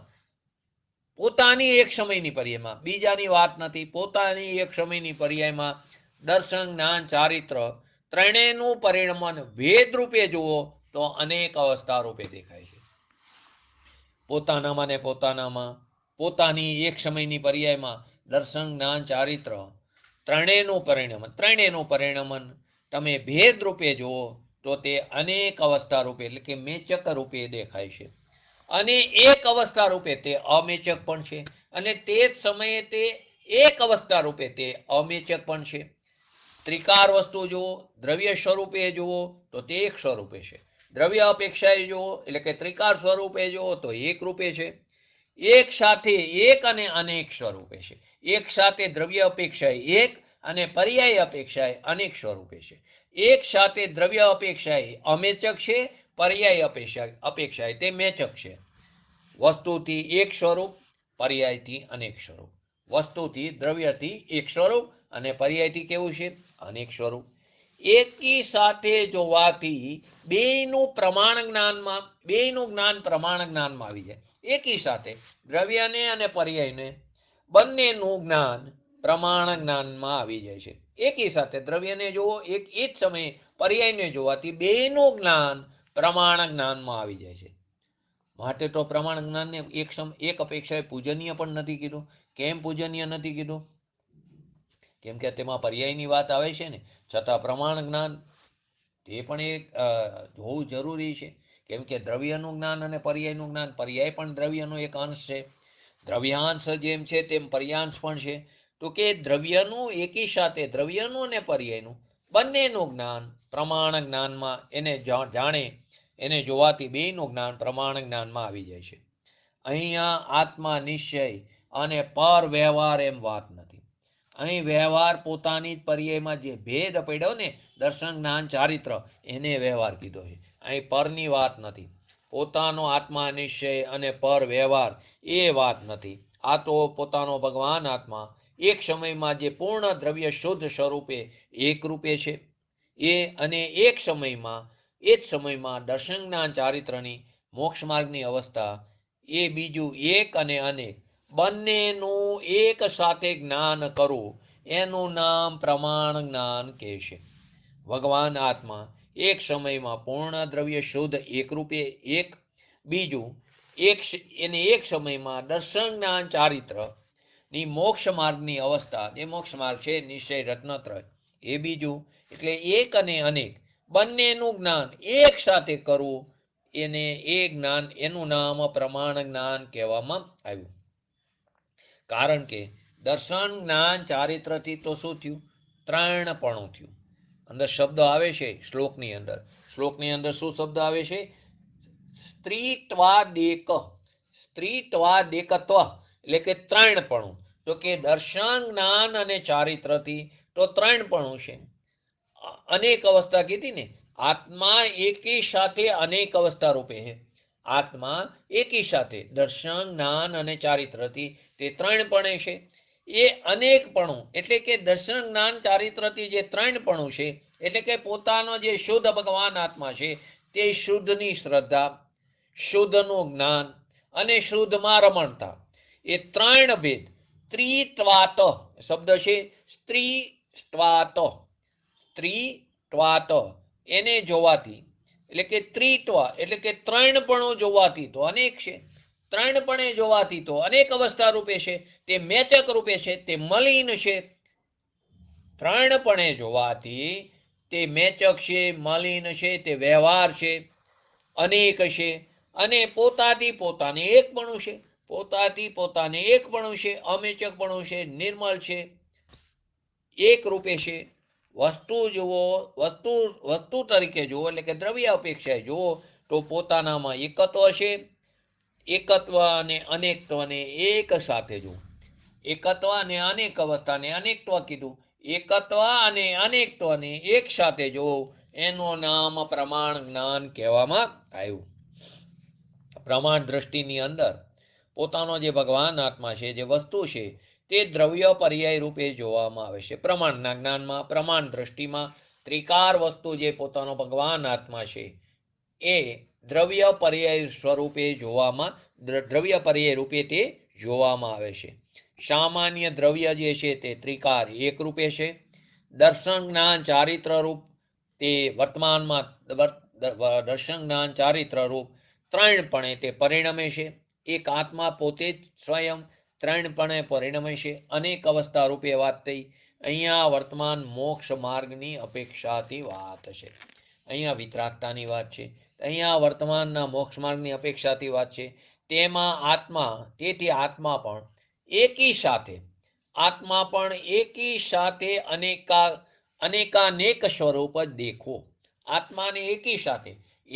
પોતાની એક સમયની પર્યાયમાં, બીજાની વાત નથી, પોતાની એક સમયની પર્યાયમાં દર્શન જ્ઞાન ચારિત્ર ત્રણેયનું પરિણમન ભેદ રૂપે જુઓ તો અનેક અવસ્થા રૂપે દેખાય છે. પોતાનામાં ને પોતાનામાં, પોતાની એક સમયની પર્યાયમાં દર્શન જ્ઞાન ચારિત્ર ત્રણેયનું પરિણમન તમે ભેદ રૂપે જુઓ તો તે અનેક અવસ્થા રૂપે એટલે કે મેચક રૂપે દેખાય છે. અને એક અવસ્થા રૂપે તે અમેચક પણ છે, અને તે જ સમયે તે એક અવસ્થા રૂપે તે અમેચક પણ છે. ત્રિકાર વસ્તુ જુઓ, દ્રવ્ય સ્વરૂપે જુઓ તો તે એક સ્વરૂપે છે, દ્રવ્ય અપેક્ષાએ જુઓ એટલે કે ત્રિકાર સ્વરૂપે જુઓ તો એક રૂપે છે. એક સાથે એક અને અનેક સ્વરૂપે છે. એક સાથે દ્રવ્ય અપેક્ષાએ એક અને પર્યાય અપેક્ષાએ અનેક સ્વરૂપે છે. એક સાથે દ્રવ્ય અપેક્ષાએ અમેચક છે, પર્યાય અપેક્ષાએ તે મેચક છે. વસ્તુથી એક સ્વરૂપ, પર્યાયથી અનેક સ્વરૂપ. વસ્તુથી દ્રવ્યથી એક સ્વરૂપ અને પર્યાયથી કેવું છે? અનેક સ્વરૂપ. એકી સાથે જોવાથી બેયનું પ્રમાણ જ્ઞાનમાં, બેયનું જ્ઞાન પ્રમાણ જ્ઞાનમાં આવી જાય. એકી સાથે દ્રવ્યને અને પર્યાયને બંનેનું જ્ઞાન પ્રમાણ જ્ઞાનમાં આવી જાય છે. એકી સાથે દ્રવ્યને જોવો, એક જ સમયે પર્યાયને જોવાથી બેયનું જ્ઞાન પ્રમાણ જ્ઞાનમાં આવી જાય છે. માટે તો પ્રમાણ જ્ઞાનને એક અપેક્ષાએ પૂજનીય પણ નથી કીધું. કેમ પૂજનીય નથી કીધું? કેમ કે તેમાં પર્યાયની વાત આવે છે ને, છતાં પ્રમાણ જ્ઞાન તે પણ એક હોવું જરૂરી છે. કેમ કે દ્રવ્યનું જ્ઞાન અને પર્યાયનું જ્ઞાન, પર્યાય પણ દ્રવ્યનો એક અંશ છે. દ્રવ્યાંશ જેમ છે તેમ પર્યાંશ પણ છે. તો કે દ્રવ્યનું એકી સાથે, દ્રવ્યનું અને પર્યાયનું બંનેનું જ્ઞાન પ્રમાણ જ્ઞાનમાં એને જાણે, એને જોવાથી બેયનું જ્ઞાન પ્રમાણ જ્ઞાનમાં આવી જાય છે. અહીંયા આત્મા નિશ્ચય અને પર વ્યવહાર એમ વાત નથી. અહીં વ્યવહાર પોતાની જ પર્યાયમાં જે ભેદ પડ્યો ને દર્શન જ્ઞાન ચારિત્ર, એને વ્યવહાર કીધો છે. અહીં પરની વાત નથી. પોતાનો આત્મા નિશ્ચય અને પર વ્યવહાર એ વાત નથી. આ તો પોતાનો ભગવાન આત્મા એક સમયમાં જે પૂર્ણ દ્રવ્ય શુદ્ધ સ્વરૂપે એક રૂપે છે એ, અને એક સમયમાં એ જ સમયમાં દર્શન જ્ઞાન ચારિત્રની મોક્ષ માર્ગની અવસ્થા એ બીજું એક અને અનેક બંનેનું એક સાથે જ્ઞાન કરવું એનું નામ પ્રમાણ જ્ઞાન કહેશે. ભગવાન આત્મા એક સમયમાં પૂર્ણ દ્રવ્ય શુદ્ધ એક રૂપે એક, બીજું એને એક સમયમાં દર્શન જ્ઞાન ચારિત્ર ની મોક્ષ માર્ગની અવસ્થા, જે મોક્ષ માર્ગ છે નિશ્ચય રત્નત્રય એ બીજું. એટલે એક અને અનેક બંનેનું જ્ઞાન એક સાથે કરવું, એને એ જ્ઞાન, એનું નામ પ્રમાણ જ્ઞાન કહેવામાં આવ્યું. કારણ કે દર્શન જ્ઞાન ચારિત્રથી તો શું થયું? ત્રણપણું થયું. અંદર શબ્દ આવે છે શ્લોકની અંદર શું શબ્દ આવે છે? સ્ત્રીત્વાદેક, સ્ત્રીત્વાદેકત્વ એટલે કે ત્રણપણું. તો કે દર્શન જ્ઞાન અને ચારિત્રથી તો ત્રણપણું છે. અનેક અવસ્થા કીધી ને, આત્મા એકી સાથે અનેક અવસ્થા રૂપે છે. આત્મા એકી સાથે દર્શન જ્ઞાન અને ચારિત્રથી તે ત્રણપણે છે. એ અનેકપણું એટલે કે દર્શન જ્ઞાન ચારિત્રથી જે ત્રણપણું છે, એટલે કે પોતાનો જે શુદ્ધ ભગવાન આત્મા છે તે શુદ્ધની શ્રદ્ધા, શુદ્ધનું જ્ઞાન અને શુદ્ધમાં રમણતા, એ ત્રણ ભેદ ત્રિત્વાત શબ્દ છે. સ્ત્રીત્વાત એને જોવાથી, એટલે કે ત્રિત્વ એટલે કે ત્રણપણું જોવાથી તો અનેક છે. ત્રણપણે જોવાથી તો અનેક અવસ્થા રૂપે છે, તે મેચક રૂપે છે, તે મલિન છે. ત્રણપણે જોવાથી તે મેચક છે, મલિન છે, તે વ્યવહાર છે, અનેક છે. અને પોતાથી પોતાને એકપણું છે, પોતાથી પોતાને એકપણું છે, અમેચકપણું છે, નિર્મળ છે, એક રૂપે છે. વસ્તુ જુઓ, વસ્તુ તરીકે જુઓ એટલે કે દ્રવ્ય અપેક્ષાએ જુઓ તો પોતાનામાં એકત્વ છે. એકત્વ અને અનેકત્વને એક સાથે જુઓ. એકત્વ અને અનેક અવસ્થાને અનેકત્વ કીધું. એકત્વ અને અનેકત્વને એક સાથે જુઓ, એનું નામ પ્રમાણ જ્ઞાન કહેવામાં આવ્યું. પ્રમાણ દ્રષ્ટિની અંદર પોતાનો જે ભગવાન આત્મા છે, જે વસ્તુ છે, તે દ્રવ્ય પર્યાય રૂપે જોવામાં આવે છે. પ્રમાણના જ્ઞાનમાં, પ્રમાણ દ્રષ્ટિમાં ત્રિકાર વસ્તુ જે પોતાનો ભગવાન આત્મા છે એ દ્રવ્ય પર્યાય સ્વરૂપે જોવામાં, દ્રવ્ય પર્યાય રૂપે તે જોવામાં આવે છે. સામાન્ય દ્રવ્ય જે છે તે ત્રિકાર એક રૂપે છે. દર્શન જ્ઞાન ચારિત્ર રૂપ તે વર્તમાનમાં દર્શન જ્ઞાન ચારિત્ર રૂપ ત્રણપણે તે પરિણમે છે. એક આત્મા પોતે જ સ્વયં ત્રણપણે પરિણમે છે. અનેક અવસ્થા રૂપે વાત થઈ. અહીંયા વર્તમાન મોક્ષ માર્ગની અપેક્ષાથી વાત છે. અહીંયા વિતરાગતાની વાત છે. અહીંયા વર્તમાનના મોક્ષ માર્ગની અપેક્ષાથી વાત છે. તેમાં આત્મા, તેથી આત્મા પણ એકી સાથે અનેકાનેક સ્વરૂપ જ દેખો. આત્માને એકી સાથે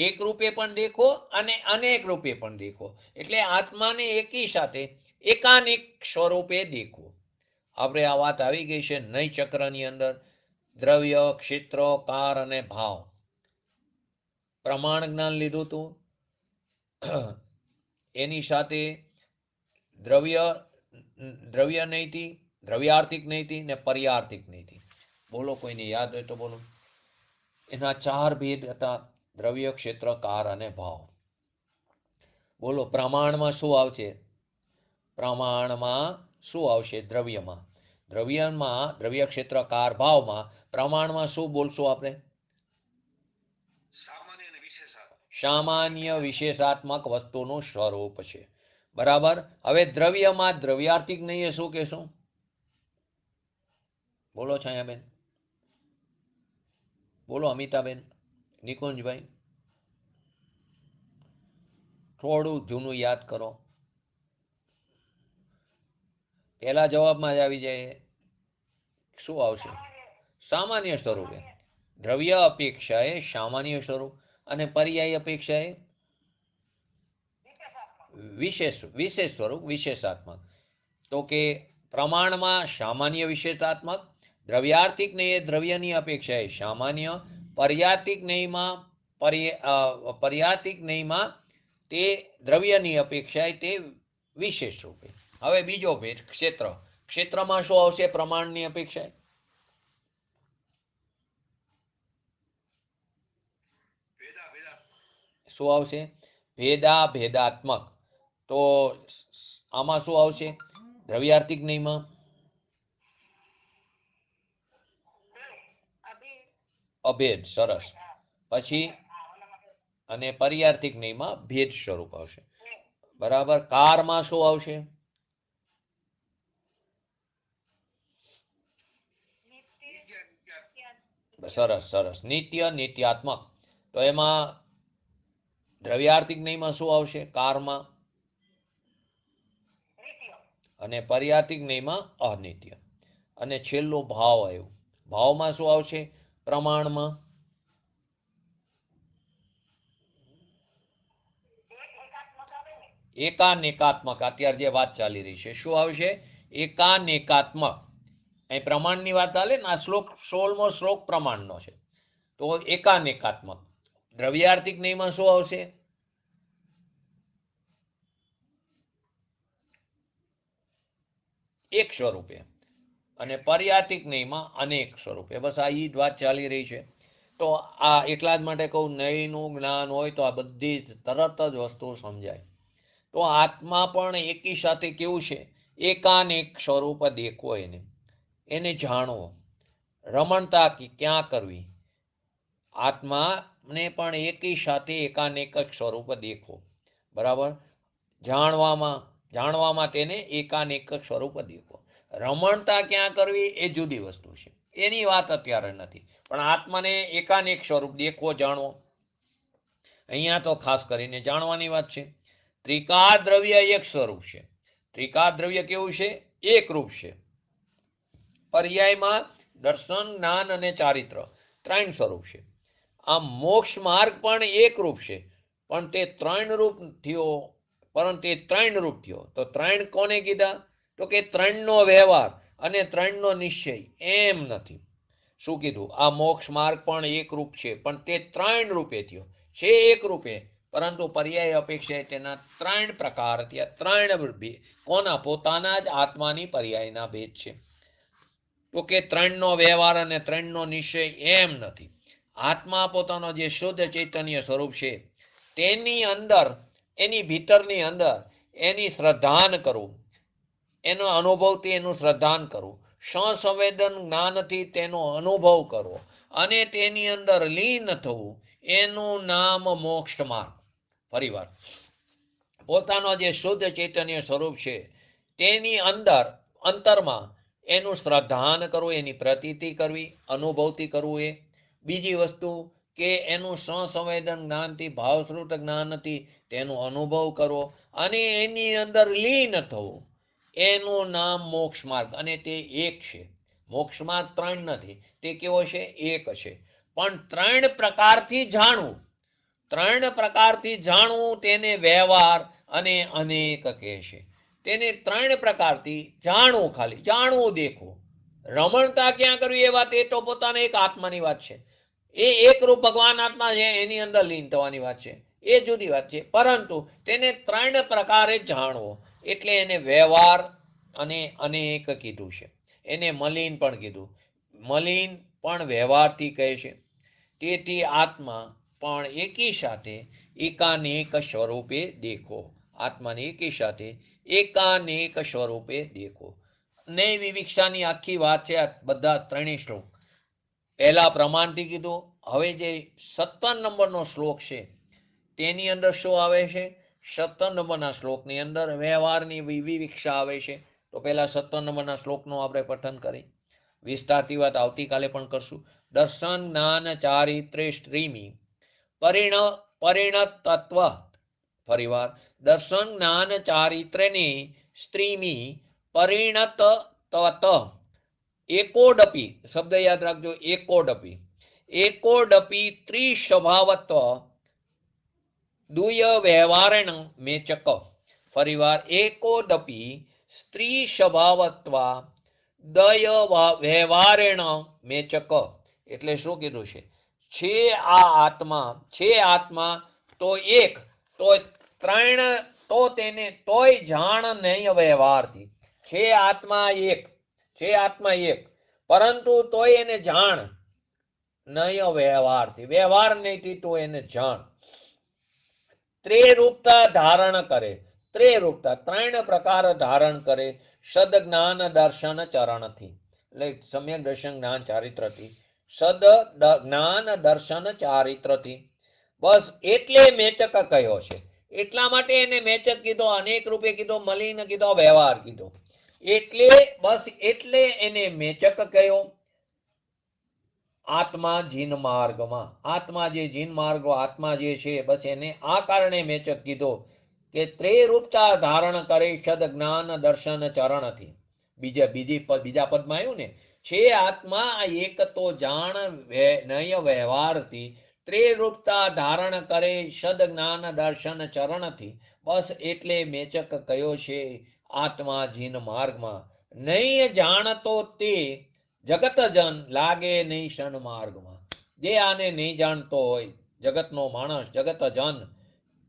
એક રૂપે પણ દેખો અને અનેક રૂપે પણ દેખો. એટલે આત્માને એકી સાથે એકાનેક સ્વરૂપે દેખો. આપણે આ વાત આવી ગઈ છે નય ચક્રની અંદર. દ્રવ્ય, ક્ષેત્ર, કાર અને ભાવ. પ્રમાણ જ્ઞાન લીધું હતું, એની સાથે દ્રવ્ય નૈતિ, દ્રવ્યાર્થિક નૈતિ ને પર્યાર્થિક નૈતિ. બોલો, કોઈને યાદ હોય તો બોલો. એના ચાર ભેદ હતા: દ્રવ્ય, ક્ષેત્ર, કાર અને ભાવ. બોલો, પ્રમાણમાં શું આવશે? પ્રમાણમાં શું આવશે? દ્રવ્યમાં દ્રવ્ય, ક્ષેત્ર, કાર, ભાવમાં પ્રમાણમાં શું બોલશું આપણે? સામાન્ય વિશેષાત્મક વસ્તુનું સ્વરૂપ છે. બરાબર. હવે દ્રવ્યમાં દ્રવ્યાર્થિક નહીં, શું કહેશું? બોલો છાયાબેન, બોલો અમિતાબેન, નિકુંજભાઈ. થોડું જૂનું યાદ કરો, પહેલા જવાબમાં જ આવી જાય. શું આવશે? સામાન્ય સ્વરૂપે. દ્રવ્ય અપેક્ષાએ સામાન્ય સ્વરૂપ અને પર્યાય અપેક્ષાએ વિશેષ સ્વરૂપ, વિશેષાત્મક. તો કે પ્રમાણમાં સામાન્ય વિશેષાત્મક, દ્રવ્યાર્થિક નહીં દ્રવ્યની અપેક્ષાએ સામાન્ય, પર્યાર્થિક નહીંમાં તે દ્રવ્યની અપેક્ષાએ તે વિશેષ રૂપે. હવે બીજો ભેદ ક્ષેત્ર. ક્ષેત્રમાં શું આવશે પ્રમાણની અપેક્ષાએ? શું આવશે? ભેદાત્મક. તો આમાં શું આવશે દ્રવ્યાર્થિક નહીંમાં? અભેદ. સરસ. પછી અને પર્યાર્થિક નહીંમાં ભેદ સ્વરૂપ આવશે. બરાબર. કારમાં શું આવશે? સરસ સરસ. નિત્ય, નિત્યાત્મક. તો એમાં દ્રવ્યાર્થિક નહીંમાં શું આવશે? કારમાં. અને પર્યાર્થિક નહીંમાં અનિત્ય. અને છેલ્લો ભાવ આવ્યો. ભાવમાં શું આવશે? પ્રમાણમાં એકાનેકાત્મક. અત્યારે જે વાત ચાલી રહી છે શું આવશે? એકાનેકાત્મક. અહીં પ્રમાણની વાત ચાલે ને, આ શ્લોક 16મો શ્લોક પ્રમાણનો છે. તો એકાનેકાત્મક. દ્રવ્યાર્થિક નહીંમાં શું આવશે? એક સ્વરૂપે. અને પર્યાર્થિક નહીંમાં અનેક સ્વરૂપે. બસ આ જ વાત ચાલી રહી છે. તો આ એટલા જ માટે કહું, નયનું જ્ઞાન હોય તો આ બધી તરત જ વસ્તુ સમજાય. તો આત્મા પણ એકી સાથે કેવું છે? એકાનેક સ્વરૂપ દેખો. એને જાણવો. રમણતા ક્યાં કરવી? આત્માને પણ એકી સાથે એકાનેક સ્વરૂપ દેખો. બરાબર. જાણવામાં તેને એકાનેક સ્વરૂપ દેખો. રમણતા ક્યાં કરવી એ જુદી વસ્તુ છે, એની વાત અત્યારે નથી. પણ આત્માને એકાનેક સ્વરૂપ દેખવો, જાણવો. અહીંયા તો ખાસ કરીને જાણવાની વાત છે. ત્રિકાર દ્રવ્ય એક સ્વરૂપ છે. ત્રિકાર દ્રવ્ય કેવું છે? એક રૂપ છે. પર્યાયમાં દર્શન, જ્ઞાન અને ચારિત્ર 3 સ્વરૂપ છે. આ મોક્ષ માર્ગ પણ એક રૂપ છે, પણ તે 3 રૂપ થયો. પરંતુ તે 3 રૂપ થયો. તો 3 કોને કીધા? તો કે 3નો વ્યવહાર અને 3નો નિશ્ચય એમ નથી. શું કીધું? આ મોક્ષ માર્ગ પણ એક રૂપ છે, પણ તે 3 રૂપે થયો છે. એક રૂપે, પરંતુ પર્યાય અપેક્ષા તેના 3 પ્રકાર થયા. 3 કોના? પોતાના જ આત્માની પર્યાયના ભેદ છે. તો કે 3નો વ્યવહાર અને 3નો નિશ્ચય એમ નથી. આત્મા પોતાનો જે શુદ્ધ ચૈતન્ય સ્વરૂપ છે તેની અંદર, એની ભીતરની અંદર એની શ્રદ્ધાન કરવું, એનો અનુભવથી એનું શ્રદ્ધાન કરવું, સંવેદન જ્ઞાનથી તેનો અનુભવ કરવો અને તેની અંદર લીન થવું, એનું નામ મોક્ષ માર્ગ. ફરીવાર, પોતાનો જે શુદ્ધ ચૈતન્ય સ્વરૂપ છે તેની અંદર, અંતરમાં એનું શ્રદ્ધાન કરવું, એની પ્રતીતિ કરવી, અનુભવથી કરવું. એ બીજી વસ્તુ કે એનું સંવેદન જ્ઞાનથી, ભાવશ્રુત જ્ઞાનથી તેનો અનુભવ કરવો અને એની અંદર લીન થવું, એનું નામ મોક્ષ માર્ગ. અને તે એક છે. મોક્ષ માર્ગ 3 નથી. તે કેવો છે? એક છે. પણ 3 પ્રકારથી જાણવું. 3 પ્રકારથી જાણવું તેને વ્યવહાર અને અનેક કહે છે. તેને 3 પ્રકારથી જાણવું, ખાલી જાણવું, દેખવું. રમણતા ક્યાં કરવી એ વાત, એ તો પોતાને એક આત્માની વાત છે. એ એકરૂપ ભગવાન આત્મા છે, એની અંદર લીન થવાની વાત છે, એ જુદી વાત છે. પરંતુ તેને 3 પ્રકારે જાણવો, એટલે એને વ્યવહાર અને અનેક કીધું છે. એને મલિન પણ કીધું. મલિન પણ વ્યવહારથી કહે છે. તેથી આત્મા પણ એકી સાથે એકાનેક સ્વરૂપે દેખો. આત્માને એકી સાથે એકાનેક સ્વરૂપે દેખો. નય વિવિક્ષાની આખી વાત છે આ બધા 3 શ્લોક. પહેલા પ્રમાણથી કીધું. હવે જે 17 નંબરનો શ્લોક છે તેની અંદર શું આવે છે? 17 નંબરના શ્લોકની અંદર વ્યવહારની વિવિક્ષા આવે છે. તો પહેલા 17 નંબરના શ્લોકનું આપણે પઠન કરી. વિસ્તારથી વાત આવતીકાલે પણ કરશું. દર્શન, જ્ઞાન, ચારિત્ર્ય સ્ત્રીમી પરિણતત્વ. ફરીવાર, દર્શન, જ્ઞાન, ચારિત્ર્યની સ્ત્રીમી પરિણતત્વ. એકોડપી શબ્દ યાદ રાખજો. એકોડપી ત્રિસ્વભાવત્વ દુય વ્યવહારેણ મેચક. ફરીવાર, એકોડપી સ્ત્રી સ્વભાવત્વ દય વ્યવહારેણ મેચક. એટલે શું કીધું છે? આ આત્મા છે. આત્મા તો એક, તો 3, તો તેને તોય જાણ નહીં વ્યવહારથી. છે આત્મા એક, છે આત્મા એક, પરંતુ તોય એને જાણ નહીં વ્યવહારથી. વ્યવહાર નહીંથી તો એને જાણ. ત્રેરૂપતા ધારણ કરે. ત્રેરૂપતા 3 પ્રકાર ધારણ કરે. સદ જ્ઞાન દર્શન ચરણથી, એટલે સમ્યક દર્શન જ્ઞાન ચારિત્રથી. સદ જ્ઞાન દર્શન ચારિત્રથી. બસ એટલે મેચક કયો છે. એટલા માટે એને મેચક કીધો, અનેક રૂપે કીધો, મલિન કીધો, વ્યવહાર કીધો. એટલે બસ એટલે એને મેચક કયો. આત્મા જીન માર્ગમાં, આત્મા જે જીન માર્ગ આત્મા જે છે, બસ એને આ કારણે મેચક કીધો કે ત્રેરૂપતા ધારણ કરે સદ જ્ઞાન દર્શન ચરણથી. બીજા પદમાં આવ્યું ને, છે આત્મા એક તો જાણ નય વ્યવહારથી, ત્રેરૂપતા ધારણ કરે સદ જ્ઞાન દર્શન ચરણથી. બસ એટલે મેચક કયો છે આત્મા જીન માર્ગમાં. નહીં જાણતો તે જગત જન લાગે નહીં શન માર્ગમાં. જે આને નહીં જાણતો હોય, જગતનો માણસ, જગત જન,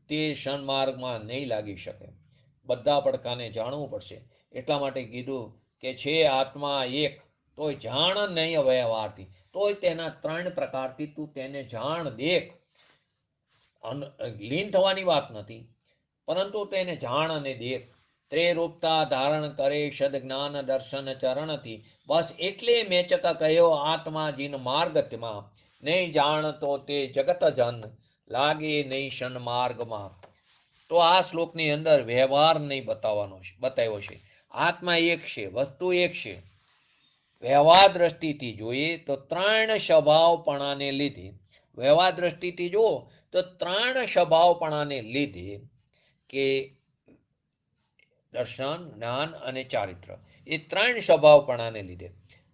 તે શન માર્ગમાં નહીં લાગી શકે. બધા પડકાને જાણવું પડશે. એટલા માટે કીધું કે છે આત્મા એક, તોય જાણ નહીં વ્યવહારથી. તોય તેના 3 પ્રકારથી તું તેને જાણ, દેખ. લીન થવાની વાત નથી, પરંતુ તેને જાણ અને દેખ. ત્રેરૂપતા ધારણ કરે સદ જ્ઞાન દર્શન ચરણથી. બસ એટલે મેચક કહ્યો આત્મા જીન માર્ગમાં. નહીં જાણતો તે જગત જન લાગે નહીં શન માર્ગમાં. તો આ શ્લોકની અંદર વ્યવહાર નહીં બતાવ્યો છે. આત્મા એક છે, વસ્તુ એક છે. વ્યવહાર દ્રષ્ટિથી જોઈએ તો 3 સ્વભાવપણાને લીધે, વ્યવહાર દ્રષ્ટિથી જુઓ તો 3 સ્વભાવપણાને લીધે કે દર્શન, જ્ઞાન અને ચારિત્ર, એ 3 સ્વભાવપણાને લીધે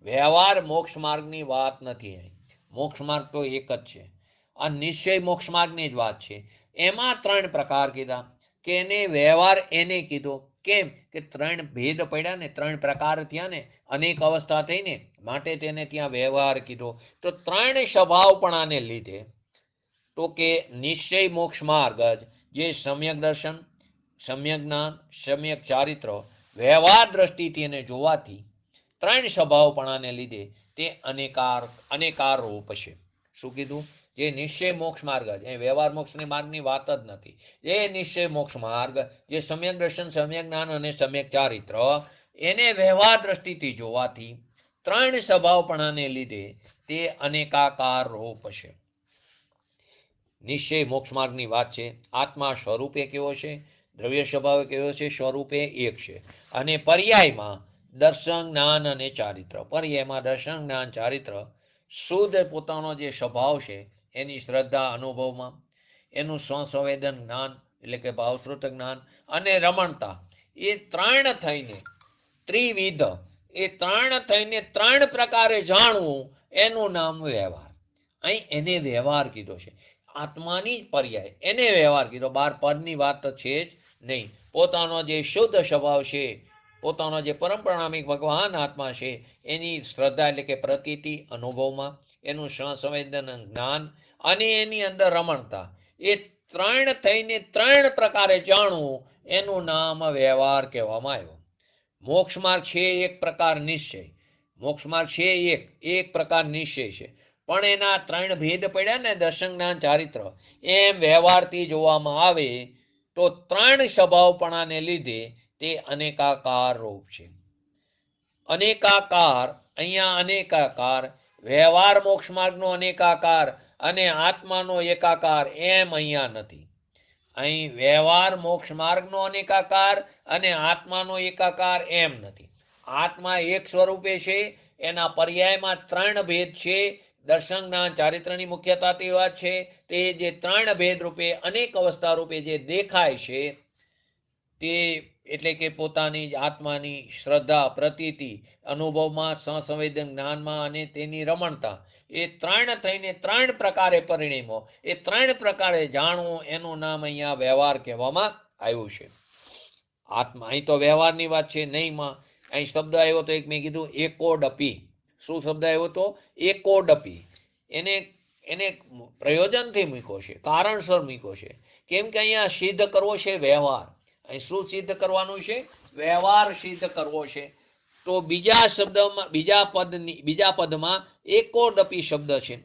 વ્યવહાર મોક્ષ માર્ગની વાત નથી. મોક્ષ માર્ગ તો એક જ છે. આ નિશ્ચય મોક્ષ માર્ગની જ વાત છે. એમાં 3 પ્રકાર કીધા કે એને વ્યવહાર એને કીધો. કેમ કે 3 ભેદ પડ્યા ને, 3 પ્રકાર થયા ને, અનેક અવસ્થા થઈને, માટે તેને ત્યાં વ્યવહાર કીધો. તો 3 સ્વભાવપણાને લીધે, તો કે નિશ્ચય મોક્ષ માર્ગ જે સમ્યક દર્શન, સમ્યક જ્ઞાન, સમ્યક ચારિત્ર, વ્યવહાર દ્રષ્ટિથી એને જોવાથી 3 સ્વભાવપણાને લીધે તે અનેકાર રૂપ છે. શું કીધું? જે નિશ્ચય મોક્ષ માર્ગ, એ વ્યવહાર મોક્ષની માર્ગની વાત જ નથી. એ નિશ્ચય મોક્ષ માર્ગ જે સમ્યક દર્શન, સમ્યક જ્ઞાન અને સમ્યક ચારિત્ર, એને વ્યવહાર દ્રષ્ટિથી જોવાથી 3 સ્વભાવપણાને લીધે તે અનેકાકાર રૂપ છે. નિશ્ચય મોક્ષ માર્ગની વાત છે. આત્મા સ્વરૂપે કેવો છે? દ્રવ્ય સ્વભાવે કેવો છે? સ્વરૂપે એક છે. અને પર્યાયમાં દર્શન, જ્ઞાન અને ચારિત્ર. પર્યાયમાં દર્શન, જ્ઞાન, ચારિત્ર, શુદ્ધ પોતાનો જે સ્વભાવ છે, એની શ્રદ્ધા અનુભવમાં, એનું સ્વસંવેદન જ્ઞાન એટલે કે ભાવશ્રુત જ્ઞાન અને રમણતા, એ 3 થઈને ત્રિવિધ, એ 3 થઈને 3 પ્રકારે જાણવું, એનું નામ વ્યવહાર. અહીં એને વ્યવહાર કીધો છે. આત્માની પર્યાય એને વ્યવહાર કીધો. 12 પદની વાત તો છે જ નહીં. પોતાનો જે શુદ્ધ સ્વભાવ છે, પોતાનો જે પરમપ્રણામિક ભગવાન આત્મા છે, એની શ્રદ્ધા એટલે કે પ્રતીતિ અનુભવમાં, એનું સંવેદન જ્ઞાન અને એની અંદર રમણતા, એ 3 થઈને 3 પ્રકારે જાણવું, એનું નામ વ્યવહાર કહેવામાં આવ્યો. મોક્ષ માર્ગ છે એક પ્રકાર નિશ્ચય. મોક્ષ માર્ગ છે એક પ્રકાર નિશ્ચય છે. પણ એના 3 ભેદ પડ્યા ને, દર્શન, જ્ઞાન, ચારિત્ર, એમ વ્યવહારથી જોવામાં આવે તો 3 સ્વભાવપણાને લીધે તે અનેકાકાર રૂપ છે. અનેકાકાર, અહીંયા અનેકાકાર, વ્યવહાર મોક્ષ માર્ગનો અનેકાકાર અને આત્માનો એકાકાર, એમ અહીંયા નથી. અહીં વ્યવહાર મોક્ષ માર્ગનો અનેકાકાર અને આત્માનો એકાકાર એમ નથી. આત્મા એક સ્વરૂપે છે. એના પર્યાયમાં 3 ભેદ છે. દર્શન, જ્ઞાન, ચારિત્રની મુખ્યતા તે વાત છે. તે જે 3 ભેદ રૂપે, અનેક અવસ્થા રૂપે જે દેખાય છે, તે એટલે કે પોતાની આત્માની શ્રદ્ધા, પ્રતીતિ અનુભવમાં, સંવેદન જ્ઞાનમાં અને તેની રમણતા, એ 3 થઈને 3 પ્રકારે પરિણમો, એ 3 પ્રકારે જાણવું, એનું નામ અહીંયા વ્યવહાર કહેવામાં આવ્યું છે. આત્મા, અહીં તો વ્યવહારની વાત છે. નહીંમાં અહીં શબ્દ આવ્યો તો એક મેં કીધું એકોડપી. શું શબ્દ આવ્યો તો? એકોડપી. એને પ્રયોજનથી મૂક્યો છે, કારણસર મૂક્યો છે. કેમ કે અહીંયા સિદ્ધ કરવો છે વ્યવહાર. અહીં શું સિદ્ધ કરવાનું છે? વ્યવહાર સિદ્ધ કરવો છે. તો બીજા પદમાં એકોડપી શબ્દ છે.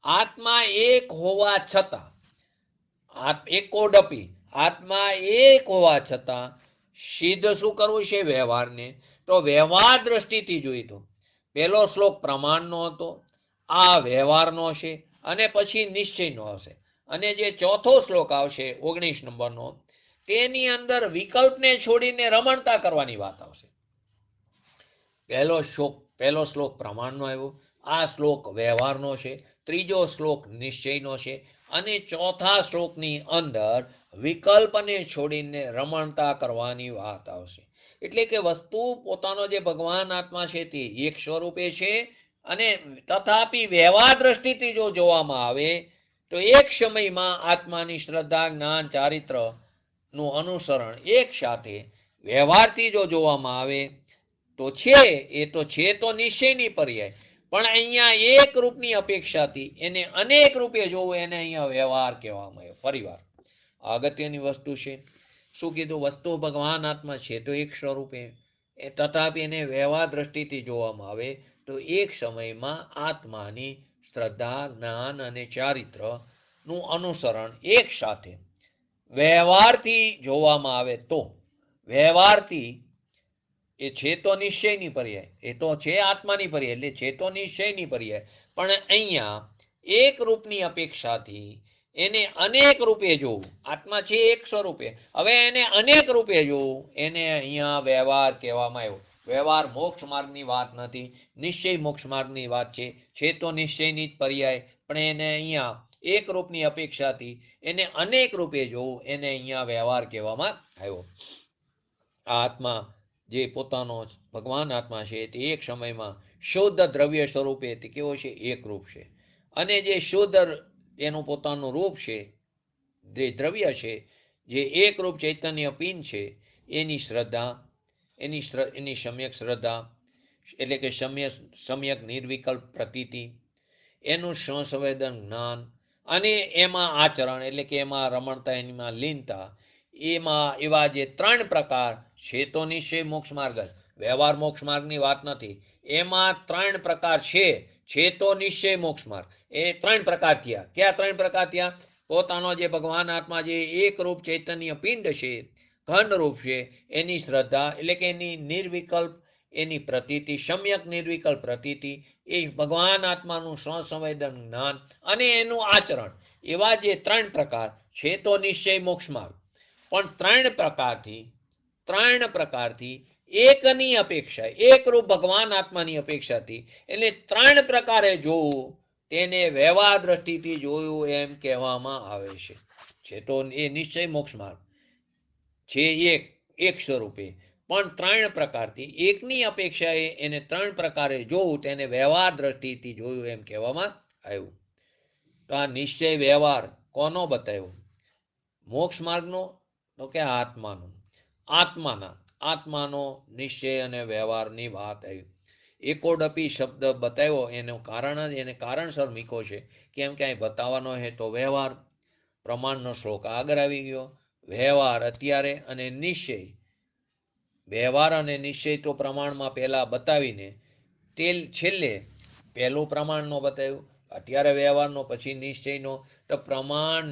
આત્મા એક હોવા છતાં, એકોડપી, આત્મા એક હોવા છતાં સિદ્ધ શું કરવું છે? વ્યવહારને. તો વ્યવહાર દ્રષ્ટિથી જોઈ તો પહેલો શ્લોક પ્રમાણનો હતો, આ વ્યવહારનો છે અને પછી નિશ્ચયનો હશે. અને જે ચોથો શ્લોક આવશે 19 નંબરનો, તેની અંદર વિકલ્પને છોડીને રમણતા કરવાની વાત આવશે. પહેલો શ્લોક પ્રમાણનો આવ્યો, આ શ્લોક વ્યવહારનો છે, ત્રીજો શ્લોક નિશ્ચયનો છે અને ચોથા શ્લોકની અંદર વિકલ્પને છોડીને રમણતા કરવાની વાત આવશે. એટલે કે વસ્તુ પોતાનો જે ભગવાન આત્મા છે તે એક સ્વરૂપે છે અને તથાપિ વ્યવહાર દ્રષ્ટિથી જો જોવામાં આવે તો એક સમયમાં આત્માની શ્રદ્ધા, જ્ઞાન, ચારિત્ર નું અનુસરણ એક સાથે વ્યવહારથી જો જોવામાં આવે તો છે, એ તો છે તો નિશ્ચયની પર્યાય, પણ અહીંયા એક રૂપની અપેક્ષાથી એને અનેક રૂપે જોવું, એને અહીંયા વ્યવહાર કહેવામાં આવ્યો. ફરીવાર અગત્યની વસ્તુ છે. શું કીધું? વસ્તુ ભગવાન આત્મા છે તો એક સ્વરૂપે, તથાપી એને વ્યવહાર દ્રષ્ટિથી જોવામાં આવે તો એક સમયમાં આત્માની શ્રદ્ધા, જ્ઞાન અને ચારિત્ર નું અનુસરણ એક સાથે વ્યવહારથી જોવામાં આવે તો વ્યવહારથી એ છે તો નિશ્ચયની પર્યાય, એ તો છે આત્માની પર્યાય, એટલે છે તો નિશ્ચયની પર્યાય, પણ અહીંયા એક રૂપની અપેક્ષાથી એને અનેક રૂપે જોવું. આત્મા છે એક સ્વરૂપે, હવે એને અનેક રૂપે જોવું, એને અહીંયા વ્યવહાર કહેવામાં આવ્યો. વ્યવહાર મોક્ષ માર્ગની વાત નથી, નિશ્ચય મોક્ષ માર્ગની વાત છે તો નિશ્ચયની જ પર્યાય, પણ એને અહીંયા એક રૂપની અપેક્ષાથી એને અનેક રૂપે જોવું, એને અહીંયા વ્યવહાર કહેવામાં આવ્યો. આ આત્મા જે પોતાનો ભગવાન આત્મા છે તે એક સમયમાં શુદ્ધ દ્રવ્ય સ્વરૂપે તે કેવો છે? એક રૂપ છે. અને જે શુદ્ધ એનું પોતાનું રૂપ છે, જે દ્રવ્ય છે, જે એક રૂપ ચૈતન્ય પિંડ છે, એની શ્રદ્ધા, એની સમ્યક શ્રદ્ધા એટલે કે સમ્યક નિર્વિકલ્પ પ્રતીતિ, એનું સંવેદન જ્ઞાન અને એમાં આચરણ એટલે કે એમાં રમણતા, એમાં લીનતા, એમાં એવા જે ત્રણ પ્રકાર છે તો નિશ્ચય મોક્ષ માર્ગ, વ્યવહાર મોક્ષ માર્ગની વાત નથી, એમાં ત્રણ પ્રકાર છે તો નિશ્ચય મોક્ષ માર્ગ. એ ત્રણ પ્રકાર થયા. ક્યાં ત્રણ પ્રકાર થયા? પોતાનો જે ભગવાન આત્મા જે એક રૂપ ચૈતન્ય પિંડ છે, ઘન રૂપ છે, એની શ્રદ્ધા એટલે કે એની નિર્વિકલ્પ એની પ્રતીતિ, સમ્યક નિર્વિકલ્પ પ્રતીતિ, એ ભગવાન આત્માનું સંવેદન જ્ઞાન અને એનું આચરણ, એવા જે ત્રણ પ્રકાર છે તો નિશ્ચય મોક્ષ માર્ગ. પણ ત્રણ પ્રકારથી એકની અપેક્ષા, એક રૂપ ભગવાન આત્માની અપેક્ષાથી એટલે ત્રણ પ્રકારે જોવું, તેને વ્યવહાર દ્રષ્ટિથી જોયું એમ કહેવામાં આવે છે તો એ નિશ્ચય મોક્ષ માર્ગ છે એક સ્વરૂપે, પણ ત્રણ પ્રકારથી એકની અપેક્ષાએ એને ત્રણ પ્રકારે જોવું, તેને વ્યવહાર દ્રષ્ટિથી જોયું એમ કહેવામાં આવ્યું. તો આ નિશ્ચય વ્યવહાર કોનો બતાવ્યો? મોક્ષ માર્ગનો તો કે આત્માનો નિશ્ચય અને વ્યવહારની વાત આવી. એકોડપી શબ્દ બતાવ્યો, એનું કારણ જ એને કારણસર મીકો છે, કેમ કે અહીં બતાવવાનો છે તો વ્યવહાર. પ્રમાણનો શ્લોક આગળ આવી ગયો. વ્યવહાર અત્યારે અને નિશ્ચય, વ્યવહાર અને નિશ્ચય તો પ્રમાણમાં પહેલા બતાવીને તે છેલ્લે પહેલું પ્રમાણનો બતાવ્યું, અત્યારે વ્યવહારનો, પછી નિશ્ચયનો. તો પ્રમાણ,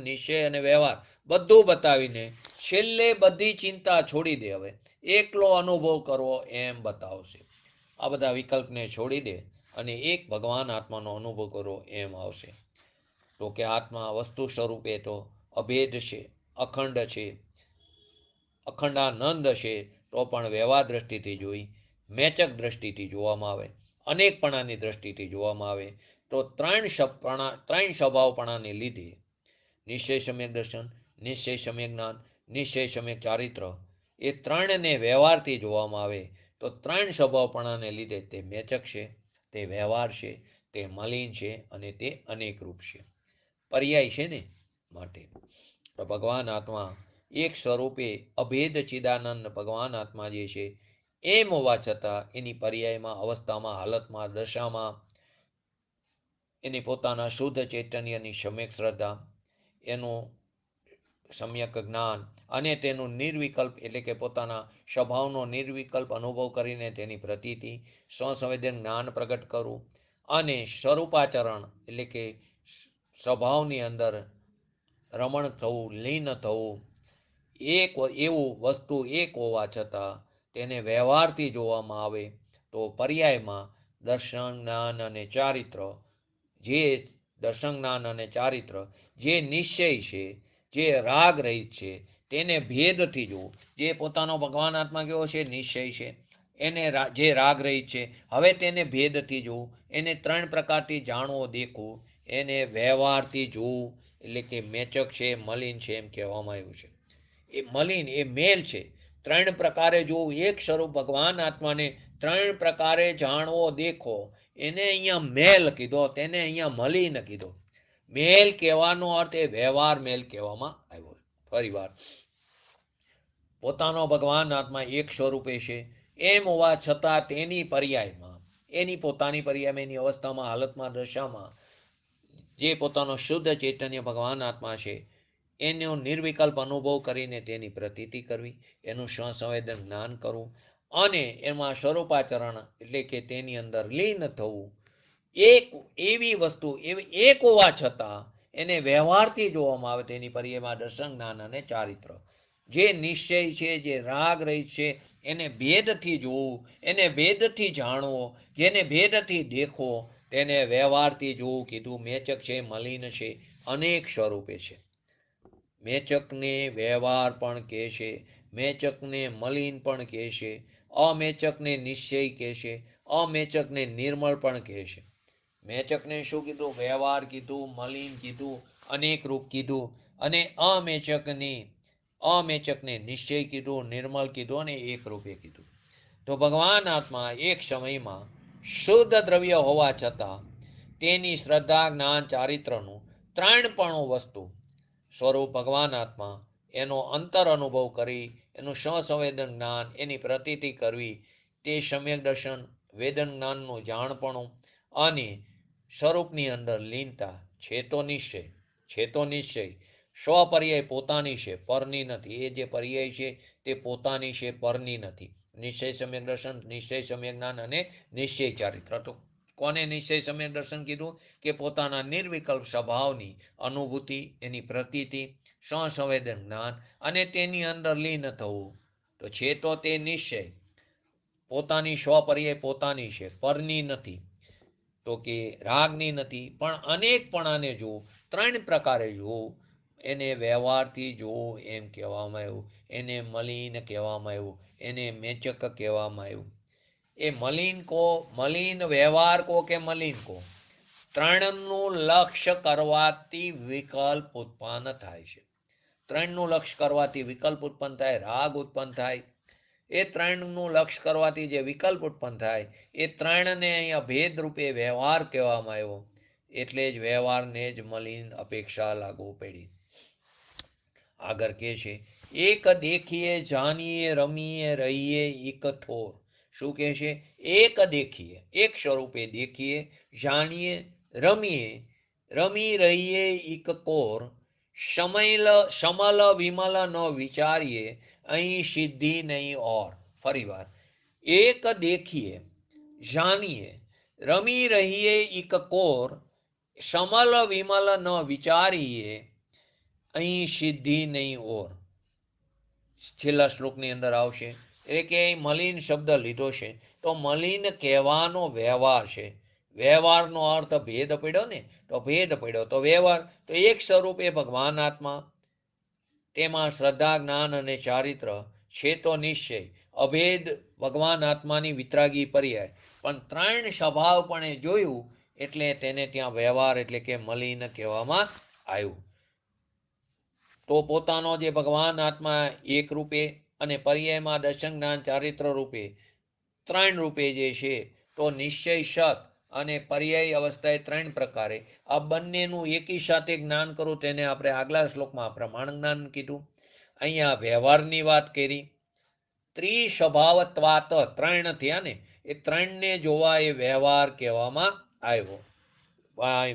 નિશ્ચય અને વ્યવહાર બધું બતાવીને છેલ્લે બધી ચિંતા છોડી દે, હવે એકલો અનુભવ કરવો એમ બતાવશે. આ બધા વિકલ્પને છોડી દે અને એક ભગવાન આત્માનો અનુભવ કરવો એમ આવશે. તો કે આત્મા વસ્તુ સ્વરૂપે તો અભેદ છે, અખંડ છે, અખંડાનંદ છે, તો પણ વ્યવહાર દ્રષ્ટિથી જોઈ, મેચક દ્રષ્ટિથી જોવામાં આવે, અનેકપણાની દ્રષ્ટિથી જોવામાં આવે તો ત્રણ સ્વભાવપણાને લીધે નિશ્ચય સમ્યક દર્શન, નિશ્ચય સમ્યક જ્ઞાન, નિશ્ચય સમ્યક ચારિત્ર, એ ત્રણને વ્યવહારથી જોવામાં આવે તો ત્રણ સ્વભાવપણાને લીધે તે મેચક છે, તે વ્યવહાર છે, તે મલિન છે અને તે અનેક રૂપ છે, પર્યાય છે ને માટે. તો ભગવાન આત્મા એક સ્વરૂપે અભેદ ચિદાનંદ ભગવાન આત્મા જે છે એમ હોવા છતાં એની પર્યાયમાં, અવસ્થામાં, હાલતમાં, દશામાં એની પોતાના શુદ્ધ ચૈતન્યની સમ્યક શ્રદ્ધા, એનું સમ્યક જ્ઞાન અને તેનું નિર્વિકલ્પ એટલે કે પોતાના સ્વભાવનો નિર્વિકલ્પ અનુભવ કરીને તેની પ્રતીતિ, સ્વસંવેદન જ્ઞાન પ્રગટ કરવું અને સ્વરૂપાચરણ એટલે કે સ્વભાવની અંદર રમણ થવું, લીન થવું, એવું વસ્તુ એક હોવા છતાં તેને વ્યવહારથી જોવામાં આવે તો પર્યાયમાં દર્શન જ્ઞાન અને ચારિત્ર, જે દર્શન જ્ઞાન અને ચારિત્ર જે નિશ્ચય છે, જે રાગ રહિત છે, તેને ભેદથી જોવું. જે પોતાનો ભગવાન આત્મા કેવો છે? નિશ્ચય છે. એને જે રાગ રહિત છે, હવે તેને ભેદથી જોવું. એને ત્રણ પ્રકારથી જાણવો દેખવું. એને વ્યવહારથી જોવું, એટલે કે મેચક છે, મલિન છે એમ કહેવામાં આવ્યું છે. એ મલિન એ મેલ છે. ત્રણ પ્રકારે જોવું. એક સ્વરૂપ ભગવાન આત્માને ત્રણ પ્રકારે જાણવો દેખો, એને અહીંયા મેલ કીધો, તેને અહીંયા મલિન કીધો. મેલ કહેવાનો અર્થ એ વ્યવહાર મેલ કહેવામાં આવ્યો. ફરી વાર, પોતાનો ભગવાન આત્મા એક સ્વરૂપે છે એમ હોવા છતાં તેની પર્યાયમાં, એની પોતાની પર્યાયમાં, એની અવસ્થામાં, હાલતમાં, દશામાં જે પોતાનો શુદ્ધ ચૈતન્ય ભગવાન આત્મા છે એનો નિર્વિકલ્પ અનુભવ કરીને તેની પ્રતીતિ કરવી, એનું સ્વસંવેદન જ્ઞાન કરવું અને એમાં સ્વરૂપાચરણ એટલે કે તેની અંદર લીન થવું. એક એવી વસ્તુ એક હોવા છતાં એને વ્યવહારથી જોવામાં આવે તેની પર્યાયમાં દર્શન જ્ઞાન અને ચારિત્ર. જે નિશ્ચય છે, જે રાગ રહિત છે, એને ભેદથી જોવું, એને ભેદથી જાણવો, જેને ભેદથી દેખવો, તેને વ્યવહારથી જોવું કીધું. મેચક છે, મલિન છે, અનેક સ્વરૂપે છે. મેચકને વ્યવહાર પણ કહે છે, મેચકને મલિન પણ કહે છે, અમેચકને નિશ્ચય કહે છે, અમેચકને નિર્મળ પણ કહે છે. મેચકને શું કીધું? વ્યવહાર કીધું, મલિન કીધું, અનેક રૂપ કીધું, અને અમેચકને નિશ્ચય કીધું, નિર્મળ કીધું અને એક રૂપે કીધું. તો ભગવાન આત્મા એક સમયમાં શુદ્ધ દ્રવ્ય હોવા છતાં તેની શ્રદ્ધા, જ્ઞાન, ચારિત્રનું ત્રણપણું વસ્તુ સ્વરૂપ ભગવાન આત્મા એનો અંતર અનુભવ કરી, એનું સ્વસંવેદન જ્ઞાન, એની પ્રતીતિ કરવી, તે સમ્યક દર્શન, વેદન જ્ઞાનનું જાણપણું અને સ્વરૂપની અંદર લીનતા. છે તો નિશ્ચય સ્વપર્યાય પોતાની છે, પરની નથી. એ જે પર્યાય છે તે પોતાની છે, પરની નથી. નિશ્ચય સમ્યક દર્શન, નિશ્ચય સમ્યક જ્ઞાન અને નિશ્ચય ચારિત્ર. તો કોને નિશ્ચય સમ્યક દર્શન કીધું? કે પોતાના નિર્વિકલ્પ સ્વભાવની અનુભૂતિ, એની પ્રતીતિ, સ્વસંવેદન જ્ઞાન અને તેની અંદર લીન થવું. તો છે તો તે નિશ્ચય પોતાની સ્વપર્યાય પોતાની છે, પરની નથી. તો કે રાગની નથી, પણ અનેકપણાને જોવું, ત્રણ પ્રકારે જોવું. એને વ્યવહારથી જોવું એમ કહેવામાં આવ્યું. એને મલિન કહેવામાં આવ્યું, એને મેચક કહેવામાં આવ્યું. એ મલિન વ્યવહાર કો કે મલિન કો, ત્રણનું લક્ષ્ય કરવાથી વિકલ્પ ઉત્પન્ન થાય છે. ત્રણનું લક્ષ્ય કરવાથી વિકલ્પ ઉત્પન્ન થાય, રાગ ઉત્પન્ન થાય. એ ત્રણનું લક્ષ્ય કરવાથી જે વિકલ્પ ઉત્પન્ન થાય, એ ત્રણને અહીંયા ભેદ રૂપે વ્યવહાર કહેવામાં આવ્યો. એટલે જ વ્યવહારને જ મલિન અપેક્ષા લાગુ પડી. આગળ કે છે, એક દેખીએ, જાણીએ, રમીએ, રહીએ, એક થોર. શું કહે છે? એક દેખીએ, એક સ્વરૂપે દેખીએ, જાણીએ, રમી રહીએ, એક કોર, સમલ વિમલ ન વિચારીએ, અહીં સિદ્ધિ નહીં ઓર. ફરી વાર, એક દેખીએ, જાણીએ, રમી રહીએ, એક કોર, સમલ વિમલ ન વિચારીએ, અહીં સિદ્ધિ નહીં ઓર. છેલ્લા શ્લોકની અંદર આવશે. એટલે કે મલિન શબ્દ લીધો છે, તો મલિન કહેવાનો વ્યવહાર છે. વ્યવહારનો અર્થ ભેદ પડ્યો ને, તો ભેદ પડ્યો. તો વ્યવહાર તો એક સ્વરૂપે ભગવાન આત્મા, તેમાં શ્રદ્ધા, જ્ઞાન અને ચારિત્ર છે તો નિશ્ચય, અભેદ ભગવાન આત્માની વિતરાગી પર્યાય. પણ ત્રણ સ્વભાવ પણ જોયું એટલે તેને ત્યાં વ્યવહાર એટલે કે મલિન કહેવામાં આવ્યું. તો પોતાનો જે ભગવાન આત્મા એક રૂપે અને પર્યાયમાં દર્શન, જ્ઞાન, ચારિત્ર રૂપે ત્રણ રૂપે જે છે, તો નિશ્ચય સત અને પર્યાય અવસ્થાએ ત્રણ પ્રકારે આ બંનેનું એકી સાથે જ્ઞાન કરું, તેને આપણે આગલા શ્લોકમાં પ્રમાણ જ્ઞાન કીધું. અહીંયા વ્યવહારની વાત કરી. ત્રિસ્વભાવત્વાત, ત્રણ થયા ને, એ ત્રણને જોવા એ વ્યવહાર કહેવામાં આવ્યો.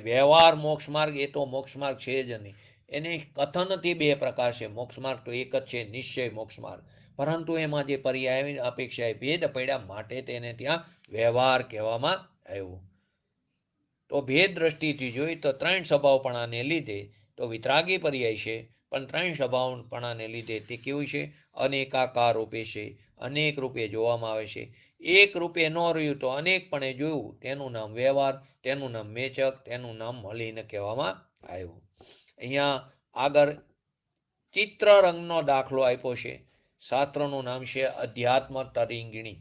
વ્યવહાર મોક્ષ માર્ગ એ તો મોક્ષ માર્ગ છે જ નહીં. એને કથનથી બે પ્રકાર છે. મોક્ષ માર્ગ તો એક જ છે, નિશ્ચય મોક્ષ માર્ગ. પરંતુ એમાં જે પર્યાય અપેક્ષાએ ભેદ પડ્યા માટે તેને ત્યાં વ્યવહાર કહેવામાં આવ્યો. તો ભેદ દ્રષ્ટિથી જોઈ તો ત્રણ સ્વભાવપણાને લીધે તો વિતરાગી પર્યાય છે, પણ ત્રણ સ્વભાવપણાને લીધે તે કેવું છે? અનેકાકાર રૂપે છે, અનેક રૂપે જોવામાં આવે છે. એક રૂપે ન રહ્યું તો અનેકપણે જોયું, તેનું નામ વ્યવહાર, તેનું નામ મેચક, તેનું નામ મલિન કહેવામાં આવ્યું. અહીંયા આગળ ચિત્ર રંગનો દાખલો આપ્યો છે. શાસ્ત્રનું નામ છે અધ્યાત્મ તરંગિણી.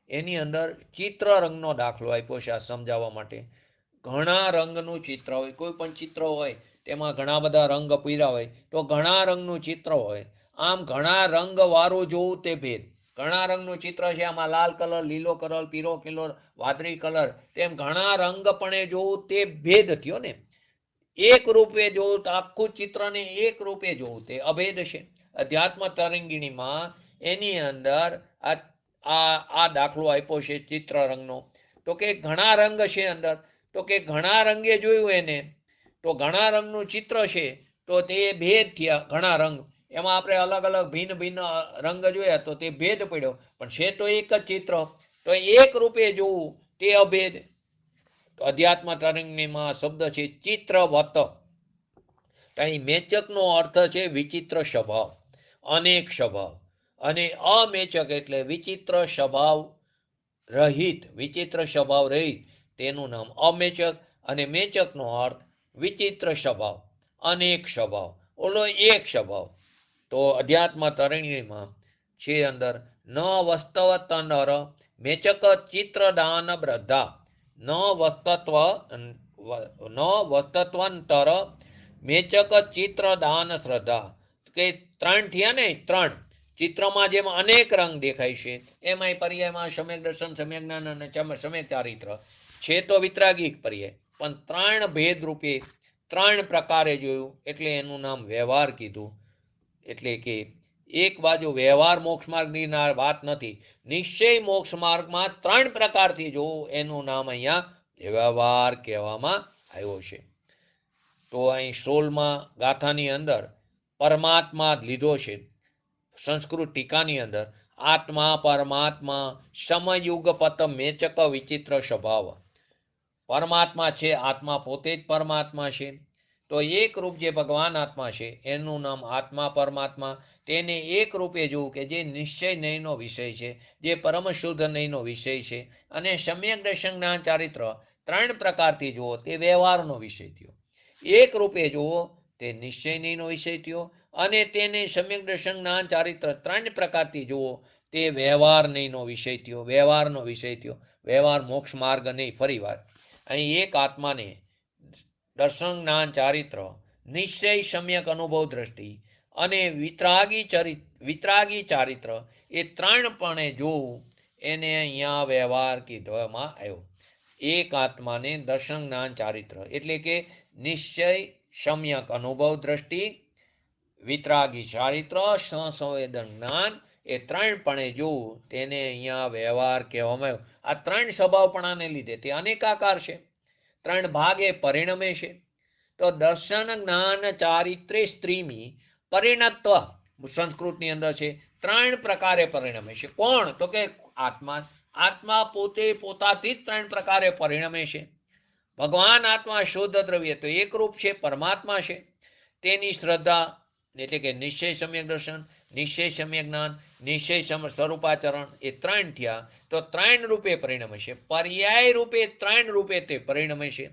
એની અંદર ચિત્ર રંગનો દાખલો આપ્યો છે આ સમજાવવા માટે. ઘણા રંગનું ચિત્ર હોય, કોઈ પણ ચિત્ર હોય તેમાં ઘણા બધા રંગ પૂર્યા હોય તો ઘણા રંગનું ચિત્ર હોય. આમ ઘણા રંગ વાળું જોવું તે ભેદ. ઘણા રંગનું ચિત્ર છે, આમાં લાલ કલર, લીલો કલર, પીળો કલર, વાદળી કલર, તેમ ઘણા રંગ પણ જોવું તે ભેદ થયો ને. એક રૂપે જોવું તો આખું ચિત્રને એક રૂપે જોવું તે અભેદ છે. અધ્યાત્મ તરંગિણીમાં એની અંદર આ દાખલો આપ્યો છે ચિત્ર રંગનો. તો કે ઘણા રંગ છે અંદર, તો કે ઘણા રંગે જોયું એને, તો ઘણા રંગનું ચિત્ર છે તો તે ભેદ થયા. ઘણા રંગ એમાં આપણે અલગ અલગ ભિન્ન ભિન્ન રંગ જોયા તો તે ભેદ પડ્યો, પણ છે તો એક જ ચિત્ર, તો એક રૂપે જોવું તે અભેદ. તો અધ્યાત્મ તરંગિણીમાં શબ્દ છે ચિત્રવત. અહીં મેચકનો અર્થ છે વિચિત્ર સ્વભાવ, અનેક સ્વભાવ, અને અમેચક એટલે વિચિત્ર સ્વભાવ રહિત, વિચિત્ર સ્વભાવ રહિત, તેનું નામ અમેચક. અને મેચકનો અર્થ વિચિત્ર સ્વભાવ, અનેક સ્વભાવ, ઓલો એક સ્વભાવ. તો અધ્યાત્મ તરંગિણીમાં છે અંદર ન વસ્તવત નર મેચક ચિત્રદાન બ્રદ્ધા, ન વસ્તત્વંતર મેચક ચિત્રદાન શ્રદ્ધા. કે ત્રણ થયા ને, ત્રણ ચિત્રમાં જેમ અનેક રંગ દેખાય છે એમાં પર્યાયમાં સમ્યક દર્શન, સમ્યક જ્ઞાન અને સમ્યક ચારિત્ર છે તો વિતરાગિક પર્યાય, પણ ત્રણ ભેદ રૂપે ત્રણ પ્રકારે જોયું એટલે એનું નામ વ્યવહાર કીધું. એટલે કે એક બાજુ વ્યવહાર મોક્ષ માર્ગની વાત નથી, નિશ્ચય મોક્ષ માર્ગમાં ત્રણ પ્રકારથી જોવું એનું નામ અહીંયા વ્યવહાર કહેવામાં આવ્યો છે. તો અહીં 16માં ગાથાની અંદર પરમાત્મા લીધો છે. સંસ્કૃત ટીકાની અંદર આત્મા પરમાત્મા સમયુગપત મેચક વિચિત્ર સ્વભાવ. પરમાત્મા છે, આત્મા પોતે જ પરમાત્મા છે. તો એક રૂપ જે ભગવાન આત્મા છે એનું નામ આત્મા પરમાત્મા. તેને એક રૂપે જોવું કે જે નિશ્ચય નયનો વિષય છે, જે પરમ શુદ્ધ નયનો વિષય છે. અને સમ્યક દર્શન જ્ઞાન ચારિત્ર ત્રણ પ્રકારથી જુઓ તે વ્યવહારનો વિષય થયો. એક રૂપે જુઓ તે નિશ્ચય નયનો વિષય થયો, અને તેને સમ્યક દર્શન જ્ઞાન ચારિત્ર ત્રણ પ્રકારથી જુઓ તે વ્યવહાર નયનો વિષય થયો, વ્યવહારનો વિષય થયો. વ્યવહાર મોક્ષ માર્ગ નહીં. ફરી વાર અહીં એક આત્માને દર્શન જ્ઞાન ચારિત્ર, નિશ્ચય સમ્યક અનુભવ દ્રષ્ટિ અને વિતરાગી ચારિત્ર એ ત્રણપણે જોવું એને અહીંયા વ્યવહાર કીધવામાં આવ્યો. એક આત્માને દર્શન જ્ઞાન ચારિત્ર એટલે કે નિશ્ચય સમ્યક અનુભવ દ્રષ્ટિ, વિતરાગી ચારિત્ર, સંવેદન જ્ઞાન એ ત્રણપણે જોવું તેને અહીંયા વ્યવહાર કહેવામાં આવ્યો. આ ત્રણ સ્વભાવપણાને લીધે તે અનેકાકાર છે, ત્રણ ભાગે પરિણમે છે. તો દર્શન જ્ઞાન ચારિત્રે સ્ત્રીમી પરિણત્વ સંસ્કૃતની અંદર છે, ત્રણ પ્રકારે પરિણમે છે. કોણ? તો કે આત્મા. આત્મા પોતે પોતાથી જ ત્રણ પ્રકારે પરિણમે છે. ભગવાન આત્મા શુદ્ધ દ્રવ્ય તો એક રૂપ છે, પરમાત્મા છે. તેની શ્રદ્ધા એટલે કે નિશ્ચય સમ્યક દર્શન, નિશ્ચય સમ્યક જ્ઞાન, નિશ્ચય સ્વરૂપાચરણ એ ત્રણ થયા તો ત્રણ રૂપે પરિણમે છે. પર્યાય રૂપે ત્રણ રૂપે તે પરિણમે છે.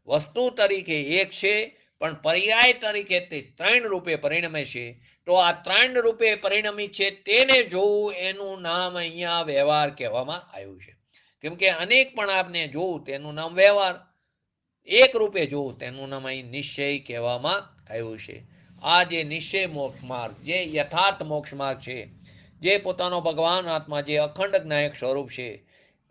વસ્તુ તરીકે એક છે પણ પર્યાય તરીકે તે ત્રણ રૂપે પરિણમે છે. તો આ ત્રણ રૂપે પરિણમી છે તેને જોવું એનું નામ અહીંયા વ્યવહાર કહેવામાં આવ્યું છે. કેમ કે અનેક પણ આપને જોવું તેનું નામ વ્યવહાર, એક રૂપે જોવું તેનું નામ અહીં નિશ્ચય કહેવામાં આવ્યું છે. આ જે નિશ્ચય મોક્ષ માર્ગ, જે યથાર્થ મોક્ષ માર્ગ છે, જે પોતાનો ભગવાન આત્મા, જે અખંડ જ્ઞાયક સ્વરૂપ છે,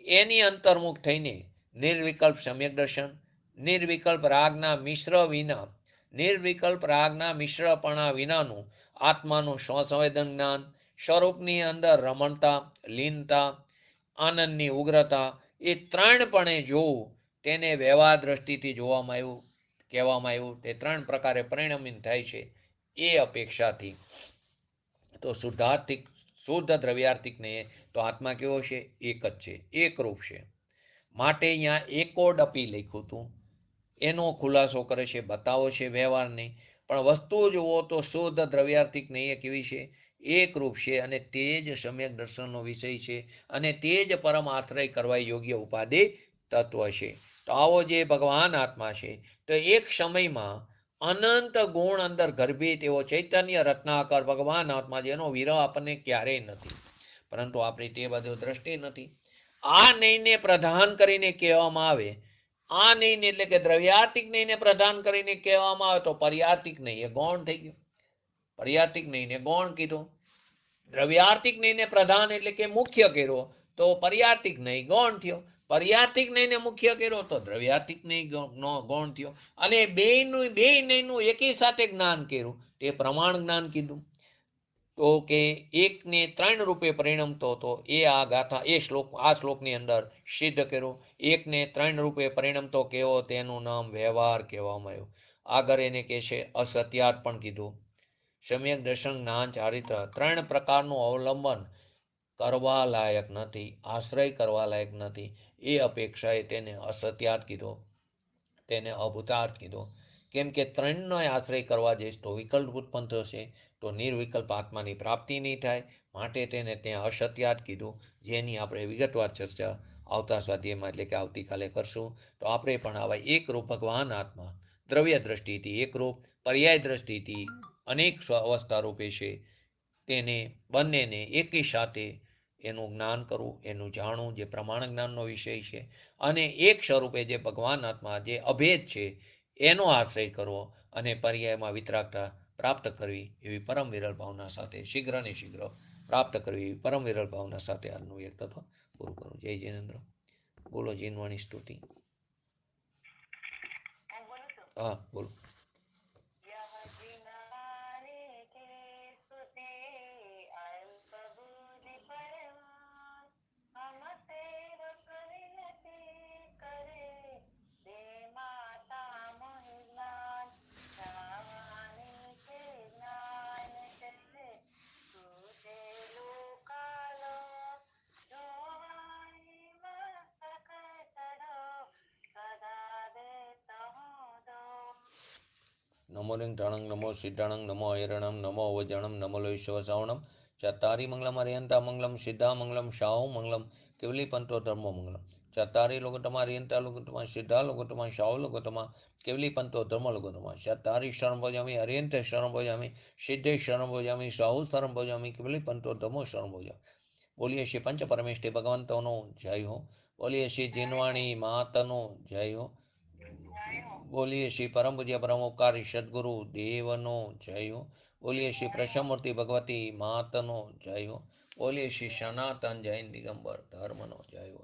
એની અંતર્મુખ થઈને નિર્વિકલ્પ સમ્યક દર્શન, નિર્વિકલ્પ રાગના મિશ્ર વિના, નિર્વિકલ્પ રાગના મિશ્રપણા વિનાનું આત્માનું સ્વસંવેદન જ્ઞાન, સ્વરૂપની અંદર રમણતા, લીનતા, આનંદની ઉગ્રતા એ ત્રણપણે જોવું તેને વ્યવહાર દ્રષ્ટિથી જોવામાં આવ્યું, કહેવામાં આવ્યું. તે ત્રણ પ્રકારે પરિણમિત થાય છે એ અપેક્ષાથી. તો શુદ્ધ દ્રવ્યાર્થિકને તો આત્મા કેવો છે? એક જ છે, એક રૂપ છે. માટે અહીંયા એકોડપી લખ્યું હતું, એનો ખુલાસો કરે છે, બતાવો છે વ્યવહારને. પણ વસ્તુ જુઓ તો શુદ્ધ દ્રવ્યાર્થિક નહીં કેવી છે, એકરૂપ છે, અને તે જ સમ્યક દર્શનનો વિષય છે, અને તે જ પરમ આશ્રય કરવા યોગ્ય ઉપાધિ તત્વ છે. તો આવો જે ભગવાન આત્મા છે, તો એક સમયમાં અનંત ગુણ અંદર ગર્ભિત એવો ચૈતન્ય રત્નાકર ભગવાન આત્મા જેનો વિરહ આપણને ક્યારેય નથી, પરંતુ આપણી તે બધું દ્રષ્ટિ નથી. આ નહીંને પ્રધાન કરીને કહેવામાં આવે, આ નહીં એટલે કે દ્રવ્યાર્થિક નહીંને પ્રધાન કરીને કહેવામાં આવે તો પર્યાર્થિક નહીં એ ગૌણ થઈ ગયું. પર્યાર્થિક નહીંને ગૌણ કીધું, દ્રવ્યાર્થિક નહીંને પ્રધાન એટલે કે મુખ્ય કર્યો તો પર્યાર્થિક નહીં ગૌણ થયો, પર્યાર્થિક નહીંને મુખ્ય કર્યો તો દ્રવ્યાર્થિક નહીં ગૌણ થયો, અને બે નહીંનું એકી સાથે જ્ઞાન કર્યું તે પ્રમાણ જ્ઞાન કીધું. તો કે એકને ત્રણ રૂપે પરિણમતો હતો એ આ ગાથા આ શ્લોકની અંદર સિદ્ધ કર્યું. એકને ત્રણ રૂપે પરિણમતો કેવો તેનું નામ વ્યવહાર કહેવામાં આવ્યું. આગળ એને કહે છે અસત્યાર્થ પણ કીધું. સમ્યક દર્શન જ્ઞાન ચારિત્ર ત્રણ પ્રકારનું અવલંબન કરવા લાયક નથી, આશ્રય કરવા લાયક નથી, એ અપેક્ષાએ તેને અસત્યાર્થ કીધો, તેને અભૂતાર્થ કીધો. કેમ કે ત્રણનો આશ્રય કરવા જઈશ તો વિકલ્પ ઉત્પન્ન થશે, તો નિર્વિકલ્પ આત્માની પ્રાપ્તિ નહીં થાય, માટે તેને ત્યાં અસત્યાર્થ કીધું, જેની આપણે વિગતવાર ચર્ચા આવતા સ્વાધ્યાયમાં એટલે કે આવતીકાલે કરશું. તો આપણે પણ આવા એકરૂપ ભગવાન આત્મા દ્રવ્ય દ્રષ્ટિથી એકરૂપ, પર્યાય દ્રષ્ટિથી અનેક અવસ્થા રૂપે છે, તેને બંનેને એકી સાથે એનું જ્ઞાન કરવું, એનું જાણવું, જે પ્રમાણ જ્ઞાનનો વિષય છે, અને એક સ્વરૂપે જે ભગવાન આત્મા જે અભેદ છે એનો આશ્રય કરવો, અને પર્યાયમાં વિતરાગતા પ્રાપ્ત કરવી એવી પરમ વિરલ ભાવના સાથે શીઘ્ર ને શીઘ્ર પ્રાપ્ત કરવી એવી પરમ વિરલ ભાવના સાથે આજનું એક તત્વ પૂરું કરું. જય જિનેન્દ્ર. બોલો જીનવાણી સ્તુતિ. હા બોલો. નમો લિંગઠાણં નમો સિદ્ધાણં નમો હૈરણં નમો અવજણં નમો લોહિશ્વસાવણં ચત્તારી મંગલમ અર્યંતા મંગલમ સિદ્ધા મંગલમ શાહુ મંગલમ કેવલી પંતો ધર્મો મંગલમ ચત્તારી લોકોતમા અર્યંતા લોકોતમા સિદ્ધા લોકોતમા શાહુ લોકોતમા કેવલી પંતો ધર્મ લોકોતમા ચત્તારી શરણ ભોજામી અર્યંતે શરણ ભોજામી સિદ્ધે શરણ ભોજામી શાહુ શરણ ભોજામી કેવલી પંતો ધર્મો શરણ ભોજામી. બોલીએ શ્રી પંચ પરમેષ્ઠી ભગવંતોનો જય હો. બોલીએ શ્રી જીનવાણી માતનો જય હો. બોલીએ શ્રી પરમ પૂજ્ય પરમોપકારી સદગુરુ દેવનો જય હો. બોલીએ શ્રી પ્રસમૂર્તિ ભગવતી માતનો જય હો. બોલીએ શ્રી સનાતન જૈન દિગંબર ધર્મનો જય હો.